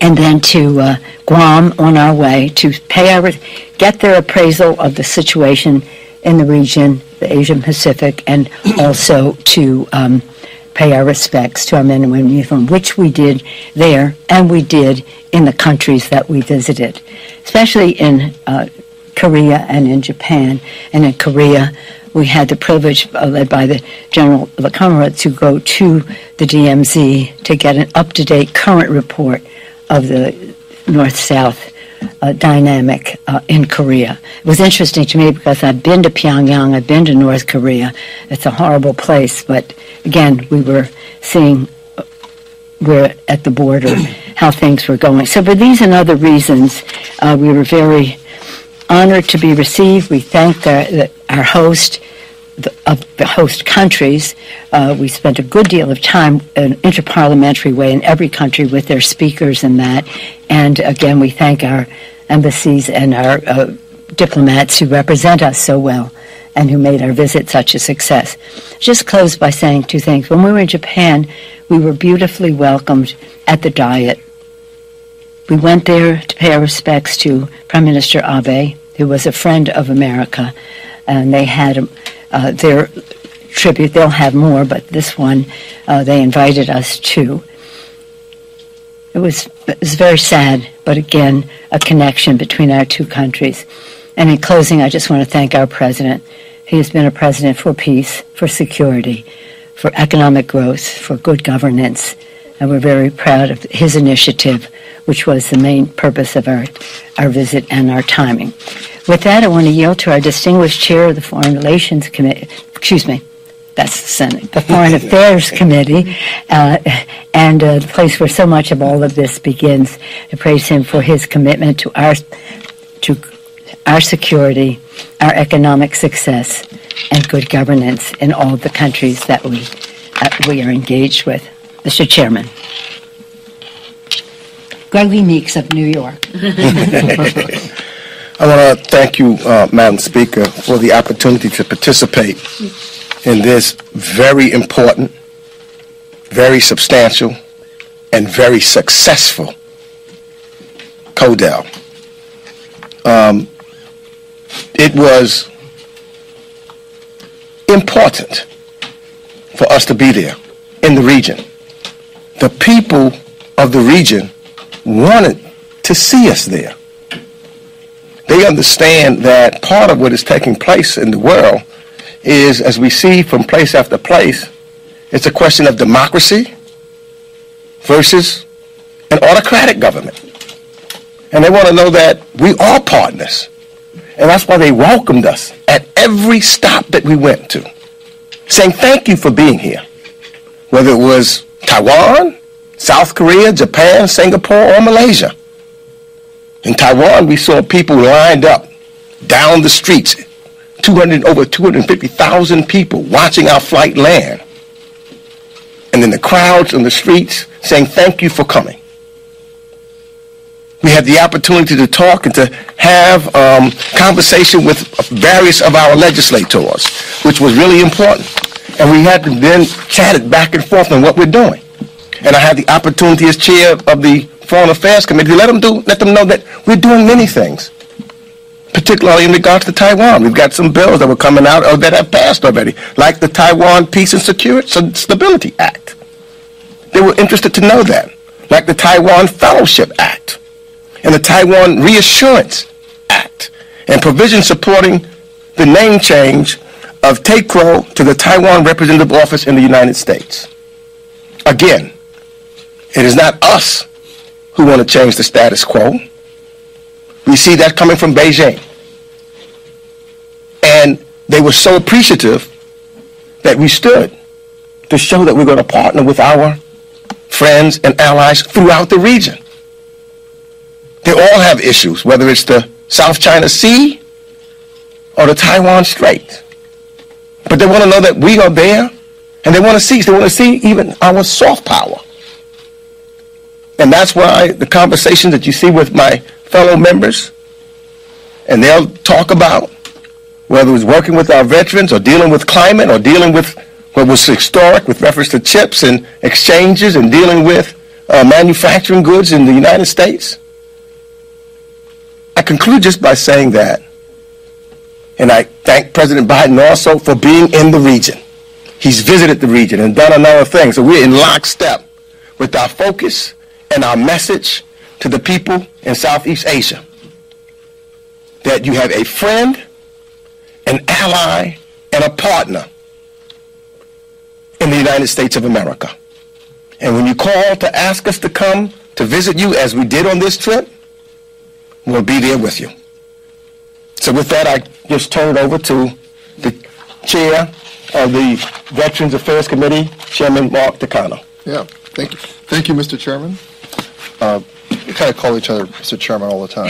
and then to Guam on our way to get their appraisal of the situation in the region, the Asian Pacific, and also to pay our respects to our men and women in uniform, which we did there, and we did in the countries that we visited, especially in Korea and in Japan. And in Korea, we had the privilege, led by the General Lakamura, to go to the DMZ to get an up-to-date current report of the North-South dynamic in Korea. It was interesting to me because I've been to Pyongyang, I've been to North Korea. It's a horrible place, but again, we were seeing at the border how things were going. So for these and other reasons, we were very honored to be received. We thanked our host, the host countries. We spent a good deal of time in an interparliamentary way in every country with their speakers and that. And again, we thank our embassies and our diplomats who represent us so well and who made our visit such a success. Just close by saying two things. When we were in Japan, we were beautifully welcomed at the Diet. We went there to pay our respects to Prime Minister Abe, who was a friend of America, and they had their tribute. They'll have more, but this one they invited us to. It was very sad, but again, a connection between our two countries. And in closing, I just want to thank our president. He has been a president for peace, for security, for economic growth, for good governance, and we're very proud of his initiative, which was the main purpose of our visit and our timing. With that, I want to yield to our distinguished chair of the Foreign Relations Committee, that's the Senate, the Foreign Affairs Committee, and the place where so much of all of this begins. I praise him for his commitment to our security, our economic success, and good governance in all of the countries that we are engaged with. Mr. Chairman. Gregory Meeks of New York. I want to thank you, Madam Speaker, for the opportunity to participate in this very important, very substantial, and very successful CODEL. It was important for us to be there in the region. The people of the region wanted to see us there. They understand that part of what is taking place in the world is, as we see from place after place, it's a question of democracy versus an autocratic government. And they want to know that we are partners. And that's why they welcomed us at every stop that we went to, saying thank you for being here. Whether it was Taiwan, South Korea, Japan, Singapore, or Malaysia. In Taiwan, we saw people lined up down the streets, over 250,000 people watching our flight land. And then the crowds on the streets saying thank you for coming. We had the opportunity to talk and to have conversation with various of our legislators, which was really important. And we had to then chat it back and forth on what we're doing. And I had the opportunity as chair of the Foreign Affairs Committee to let them know that we're doing many things, particularly in regards to Taiwan. We've got some bills that were coming out or that have passed already, like the Taiwan Peace and Stability Act. They were interested to know that, like the Taiwan Fellowship Act and the Taiwan Reassurance Act, and provisions supporting the name change of TACRO to the Taiwan Representative Office in the United States. Again, it is not us who want to change the status quo. We see that coming from Beijing. And they were so appreciative that we stood to show that we're going to partner with our friends and allies throughout the region. They all have issues, whether it's the South China Sea or the Taiwan Strait. But they want to know that we are there, and they want to see even our soft power. And that's why the conversations that you see with my fellow members, and they'll talk about whether it was working with our veterans or dealing with climate or dealing with what was historic with reference to chips and exchanges and dealing with manufacturing goods in the United States. I conclude just by saying that, and I thank President Biden also for being in the region. He's visited the region and done another thing. So we're in lockstep with our focus and our message to the people in Southeast Asia. That you have a friend, an ally, and a partner in the United States of America. And when you call to ask us to come to visit you, as we did on this trip, we'll be there with you. So with that, I just turn it over to the chair of the Veterans Affairs Committee, Chairman Mark Takano. Yeah, thank you. Thank you, Mr. Chairman. We kind of call each other Mr. Chairman all the time.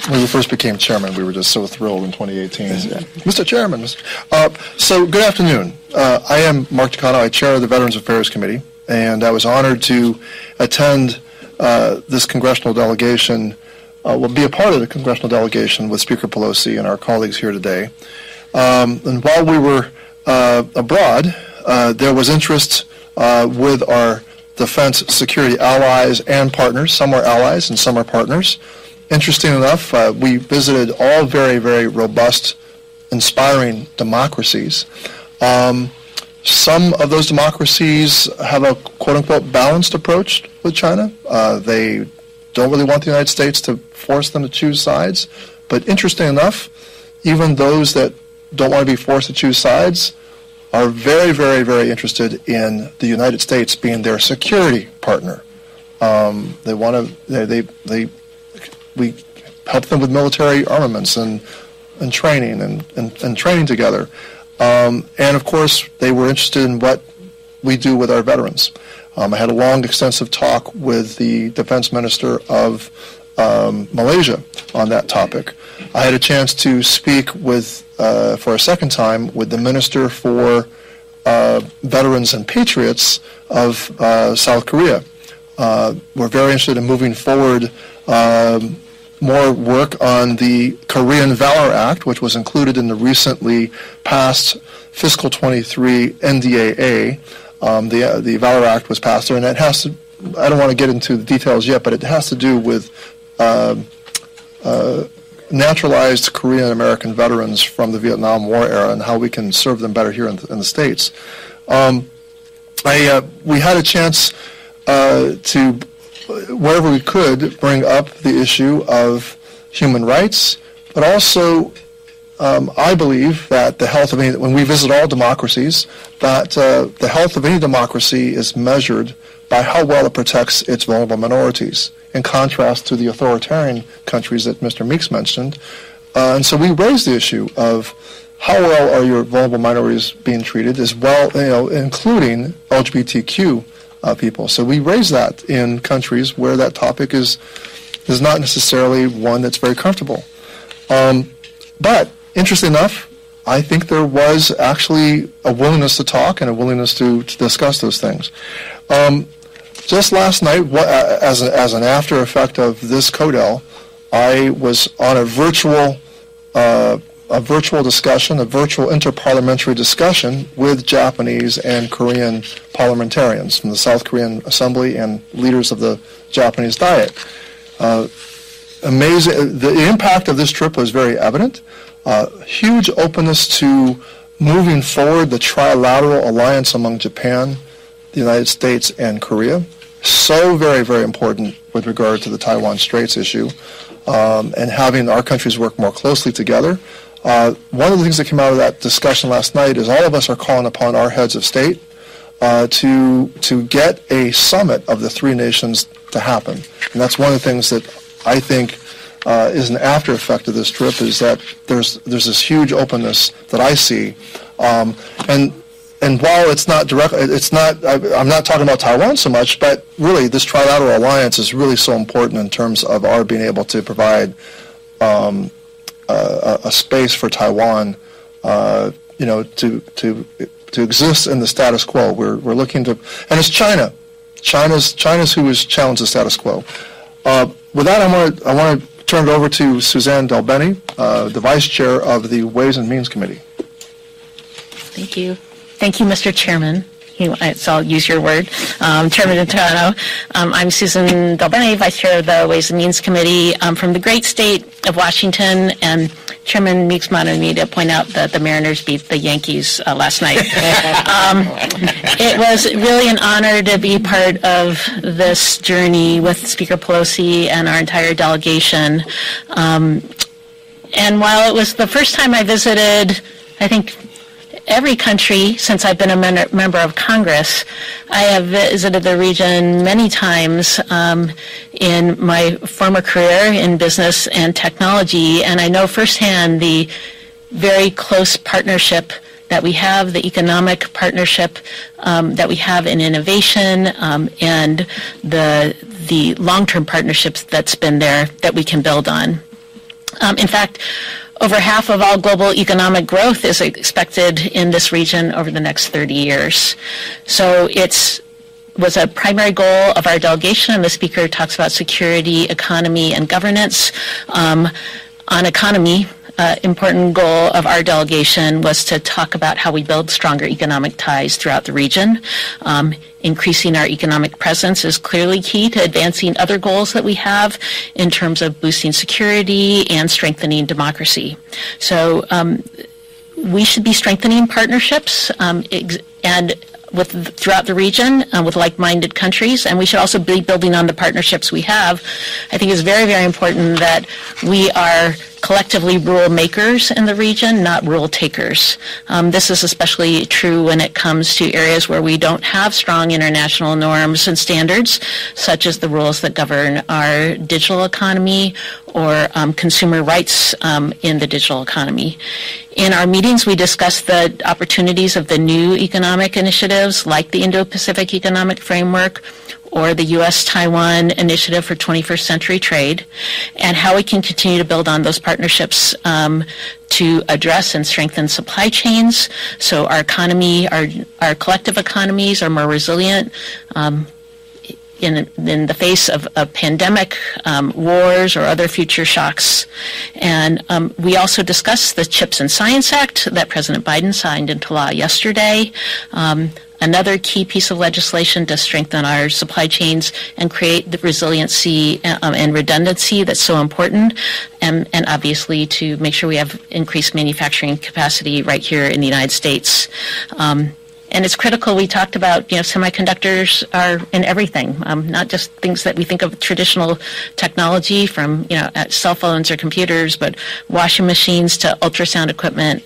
when we first became chairman, we were just so thrilled in 2018. Mr. Chairman. So good afternoon. I am Mark Takano. I chair the Veterans Affairs Committee, and I was honored to attend this congressional delegation, be a part of the congressional delegation with Speaker Pelosi and our colleagues here today. And while we were abroad, there was interest with our defense security allies and partners. Some are allies and some are partners. Interesting enough, we visited all very, very robust, inspiring democracies. Some of those democracies have a quote-unquote balanced approach with China. They don't really want the United States to force them to choose sides. But interesting enough, even those that don't want to be forced to choose sides are very, very, very interested in the United States being their security partner. They want to. We help them with military armaments and training and training together. And of course, they were interested in what we do with our veterans. I had a long, extensive talk with the defense minister of Malaysia on that topic. I had a chance to speak with, for a second time, with the Minister for Veterans and Patriots of South Korea. We're very interested in moving forward more work on the Korean Valor Act, which was included in the recently passed fiscal 23 NDAA. The Valor Act was passed there, and it has to, I don't want to get into the details yet, but it has to do with naturalized Korean American veterans from the Vietnam War era and how we can serve them better here in the States. We had a chance to, wherever we could, bring up the issue of human rights, but also I believe that the health of any, when we visit all democracies, that the health of any democracy is measured by how well it protects its vulnerable minorities, in contrast to the authoritarian countries that Mr. Meeks mentioned. And so we raised the issue of how well are your vulnerable minorities being treated, as well, including LGBTQ people. So we raise that in countries where that topic is not necessarily one that's very comfortable. But interesting enough, I think there was actually a willingness to talk and a willingness to discuss those things. Just last night, as an after effect of this CODEL, I was on a virtual discussion, a virtual interparliamentary discussion with Japanese and Korean parliamentarians from the South Korean Assembly and leaders of the Japanese Diet. Amazing. The impact of this trip was very evident. Huge openness to moving forward the trilateral alliance among Japan, the United States, and Korea. So very, very important with regard to the Taiwan Straits issue, and having our countries work more closely together. One of the things that came out of that discussion last night is all of us are calling upon our heads of state to get a summit of the three nations to happen. And that's one of the things that I think is an after effect of this trip, is that there's this huge openness that I see. And while it's not direct, I'm not talking about Taiwan so much, but really this trilateral alliance is really so important in terms of our being able to provide a space for Taiwan, to exist in the status quo. We're looking to, and it's China. China's who has challenged the status quo. With that, I want to turn it over to Suzanne Delbeni, the Vice Chair of the Ways and Means Committee. Thank you. Thank you, Mr. Chairman. So I'll use your word, Chairman Antano. I'm Susan Delbeni, Vice Chair of the Ways and Means Committee from the great state of Washington, and Chairman Meeks wanted me to point out that the Mariners beat the Yankees last night. It was really an honor to be part of this journey with Speaker Pelosi and our entire delegation. And while it was the first time I visited, I think, every country since I've been a member of Congress, I have visited the region many times in my former career in business and technology, and I know firsthand the very close partnership that we have, the economic partnership that we have in innovation, and the long-term partnerships that's been there that we can build on. In fact, over half of all global economic growth is expected in this region over the next 30 years. So was a primary goal of our delegation, and the speaker talks about security, economy, and governance. On economy, important goal of our delegation was to talk about how we build stronger economic ties throughout the region. Increasing our economic presence is clearly key to advancing other goals that we have in terms of boosting security and strengthening democracy. So we should be strengthening partnerships and throughout the region with like-minded countries, and we should also be building on the partnerships we have. I think it's very, very important that we are collectively rule makers in the region, not rule takers. This is especially true when it comes to areas where we don't have strong international norms and standards, such as the rules that govern our digital economy or consumer rights in the digital economy. In our meetings, we discussed the opportunities of the new economic initiatives like the Indo-Pacific Economic Framework or the U.S.-Taiwan Initiative for 21st Century Trade, and how we can continue to build on those partnerships to address and strengthen supply chains so our economy, our collective economies are more resilient in the face of a pandemic, wars, or other future shocks. And we also discussed the CHIPS and Science Act that President Biden signed into law yesterday. Another key piece of legislation to strengthen our supply chains and create the resiliency and redundancy that's so important, and obviously to make sure we have increased manufacturing capacity right here in the United States. And it's critical. We talked about, semiconductors are in everything, not just things that we think of traditional technology from, cell phones or computers, but washing machines to ultrasound equipment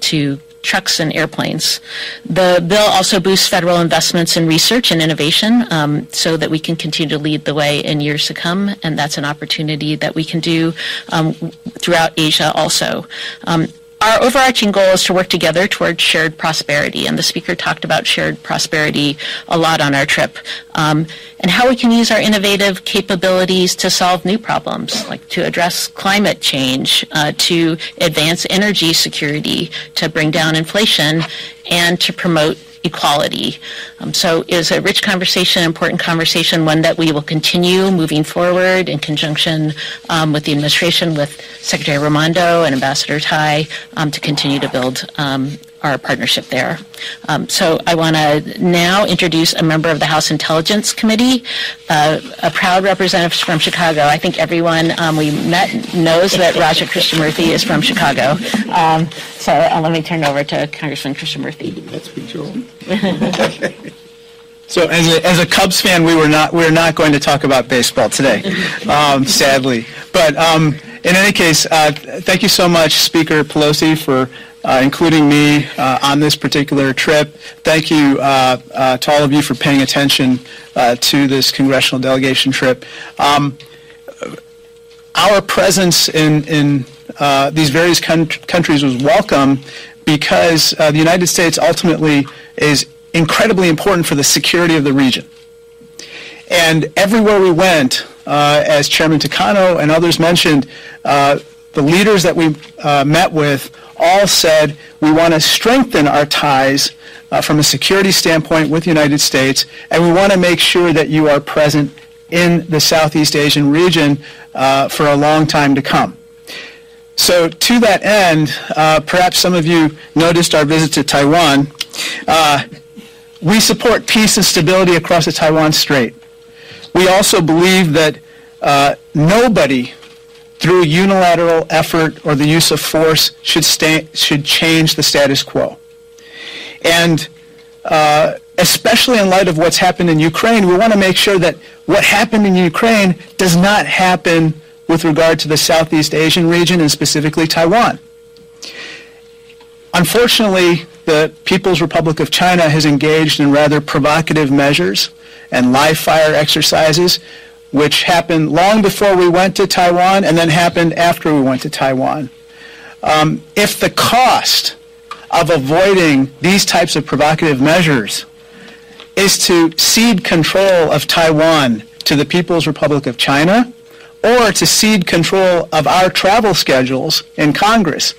to trucks and airplanes. The bill also boosts federal investments in research and innovation so that we can continue to lead the way in years to come, and that's an opportunity that we can do throughout Asia also. Our overarching goal is to work together toward shared prosperity, and the speaker talked about shared prosperity a lot on our trip, and how we can use our innovative capabilities to solve new problems, like to address climate change, to advance energy security, to bring down inflation, and to promote equality. So it was a rich conversation, important conversation, one that we will continue moving forward in conjunction with the administration, with Secretary Raimondo and Ambassador Tai to continue to build our partnership there. So I want to now introduce a member of the House Intelligence Committee, a proud representative from Chicago. I think everyone we met knows that Raja Krishnamurthy is from Chicago. So let me turn it over to Congressman Krishnamurthy. That's pretty cool. So as a Cubs fan, we're not going to talk about baseball today, sadly. But in any case, thank you so much, Speaker Pelosi, for including me on this particular trip. Thank you to all of you for paying attention to this congressional delegation trip. Our presence in these various countries was welcome because the United States ultimately is incredibly important for the security of the region. And everywhere we went, as Chairman Takano and others mentioned, the leaders that we met with all said we want to strengthen our ties from a security standpoint with the United States, and we want to make sure that you are present in the Southeast Asian region for a long time to come. So to that end, perhaps some of you noticed our visit to Taiwan. We support peace and stability across the Taiwan Strait. We also believe that nobody, through unilateral effort or the use of force, should change the status quo. And especially in light of what's happened in Ukraine, we want to make sure that what happened in Ukraine does not happen with regard to the Southeast Asian region and specifically Taiwan. Unfortunately, the People's Republic of China has engaged in rather provocative measures and live fire exercises, which happened long before we went to Taiwan and then happened after we went to Taiwan. If the cost of avoiding these types of provocative measures is to cede control of Taiwan to the People's Republic of China or to cede control of our travel schedules in Congress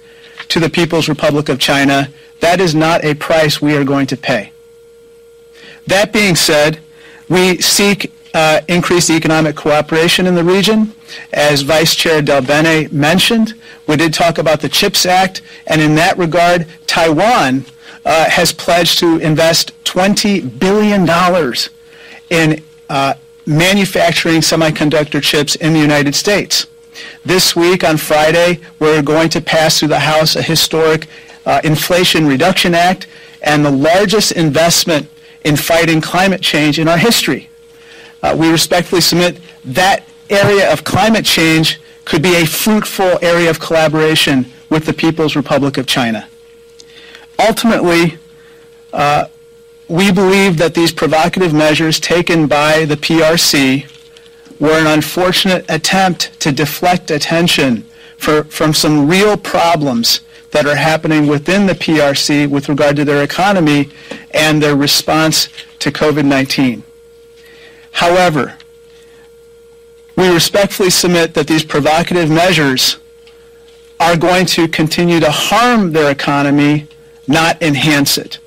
to the People's Republic of China, that is not a price we are going to pay. That being said, we seek increased economic cooperation in the region. As Vice Chair Del Bene mentioned, we did talk about the CHIPS Act, and in that regard, Taiwan has pledged to invest $20 billion in manufacturing semiconductor chips in the United States. This week, on Friday, we're going to pass through the House a historic Inflation Reduction Act and the largest investment in fighting climate change in our history. We respectfully submit that area of climate change could be a fruitful area of collaboration with the People's Republic of China. Ultimately, we believe that these provocative measures taken by the PRC were an unfortunate attempt to deflect attention from some real problems that are happening within the PRC with regard to their economy and their response to COVID-19. However, we respectfully submit that these provocative measures are going to continue to harm their economy, not enhance it,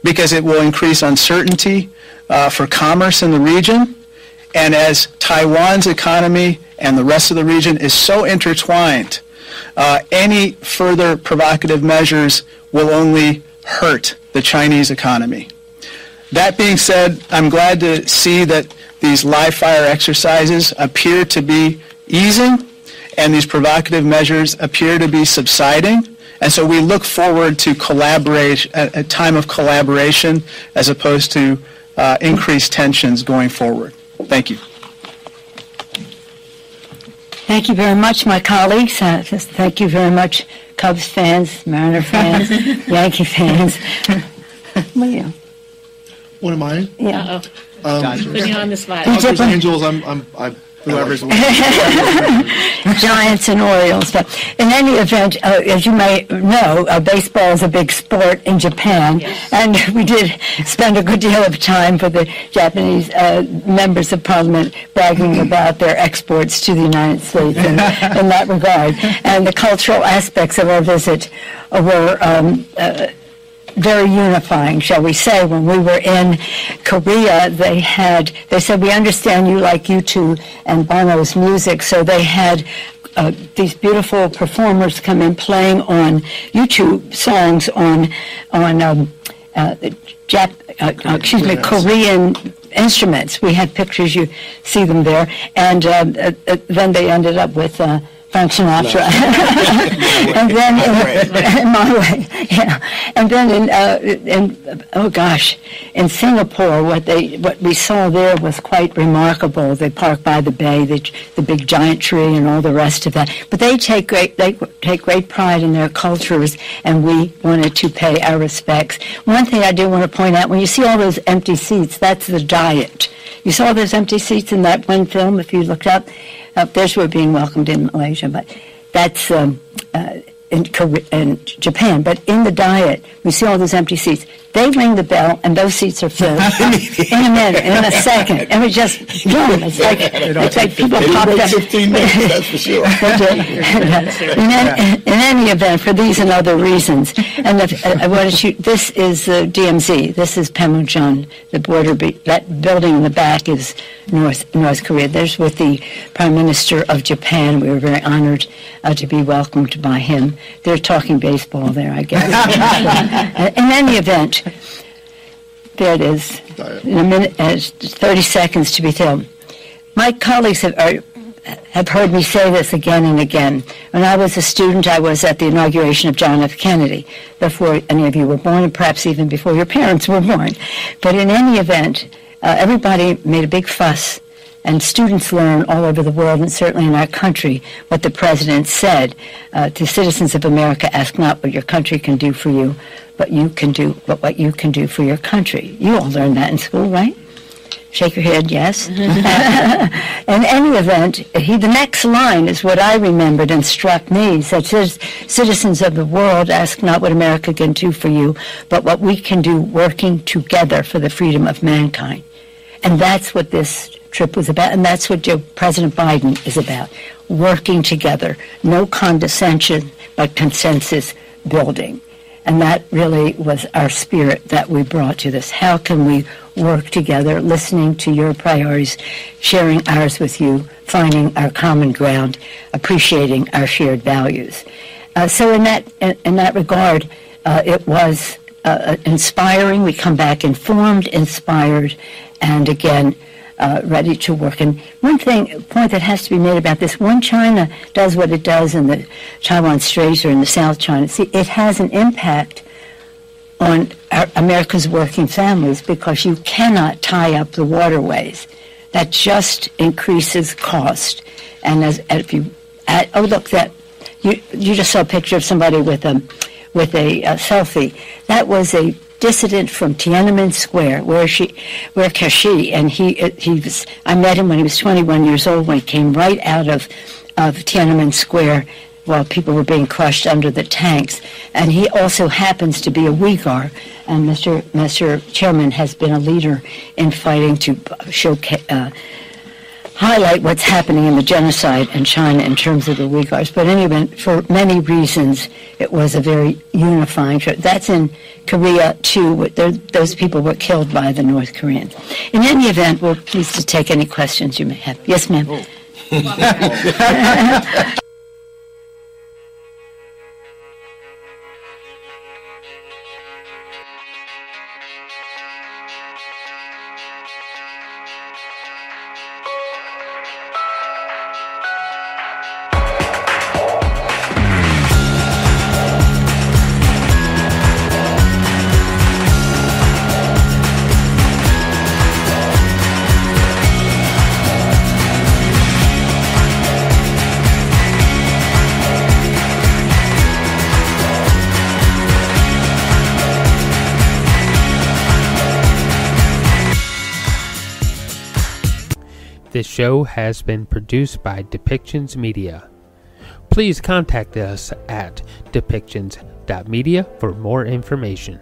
because it will increase uncertainty for commerce in the region. And as Taiwan's economy and the rest of the region is so intertwined, any further provocative measures will only hurt the Chinese economy. That being said, I'm glad to see that these live fire exercises appear to be easing and these provocative measures appear to be subsiding. And so we look forward to a time of collaboration as opposed to increased tensions going forward. Thank you. Thank you very much, my colleagues. Thank you very much, Cubs fans, Mariner fans, Yankee fans. Well, What am I? yeah. Putting you on the spot. Dodgers, Angels, whoever's Giants and Orioles. But in any event, as you may know, baseball is a big sport in Japan, and we did spend a good deal of time for the Japanese members of Parliament bragging about their exports to the United States in that regard. And the cultural aspects of our visit were very unifying, shall we say. When we were in Korea, they said, we understand you like U2 and Bono's music, so they had these beautiful performers come in playing on YouTube songs on Korean instruments. We had pictures, you see them there, and then they ended up with Frank Sinatra, and then in Singapore, what we saw there was quite remarkable. They park by the bay, the big giant tree, and all the rest of that. But they take great pride in their cultures, and we wanted to pay our respects. One thing I do want to point out: when you see all those empty seats, that's the Diet. You saw those empty seats in that one film, if you looked up. There's where being welcomed in Malaysia, but that's in Japan. But in the Diet, we see all those empty seats. They ring the bell, and those seats are filled in a minute, in a second, and we just boom. It's like people popped up. 15 minutes, that's for sure. In any event, for these and other reasons, and this is DMZ. This is Panmunjom, the border. That building in the back is North Korea. There's with the Prime Minister of Japan. We were very honored to be welcomed by him. They're talking baseball there, I guess. In any event, there it is. In a minute, 30 seconds to be filled. My colleagues have heard me say this again and again. When I was a student, I was at the inauguration of John F. Kennedy, before any of you were born, and perhaps even before your parents were born. But in any event, everybody made a big fuss, and students learn all over the world, and certainly in our country, what the President said to citizens of America: ask not what your country can do for you, but what you can do for your country. You all learned that in school, right? Shake your head, yes. In any event, the next line is what I remembered and struck me. He said, citizens of the world, ask not what America can do for you, but what we can do working together for the freedom of mankind. And that's what this trip was about, and that's what President Biden is about, working together, no condescension, but consensus building. And that really was our spirit that we brought to this. How can we work together, listening to your priorities, sharing ours with you, finding our common ground, appreciating our shared values. So in that regard, it was inspiring. We come back informed, inspired, and again, ready to work. And point that has to be made about this, when China does what it does in the Taiwan Straits or in the South China Sea, it has an impact on America's working families because you cannot tie up the waterways. That just increases cost. And if you look, that you just saw a picture of somebody with a selfie. That was a dissident from Tiananmen Square, where Kashi, and I met him when he was 21 years old, when he came right out of Tiananmen Square while people were being crushed under the tanks. And he also happens to be a Uyghur, and Mr. Chairman has been a leader in fighting to highlight what's happening in the genocide in China in terms of the Uyghurs. But anyway, for many reasons, it was a very unifying trip. That's in Korea, too. Those people were killed by the North Koreans. In any event, we're pleased to take any questions you may have. Yes, ma'am. This show has been produced by Depictions Media. Please contact us at depictions.media for more information.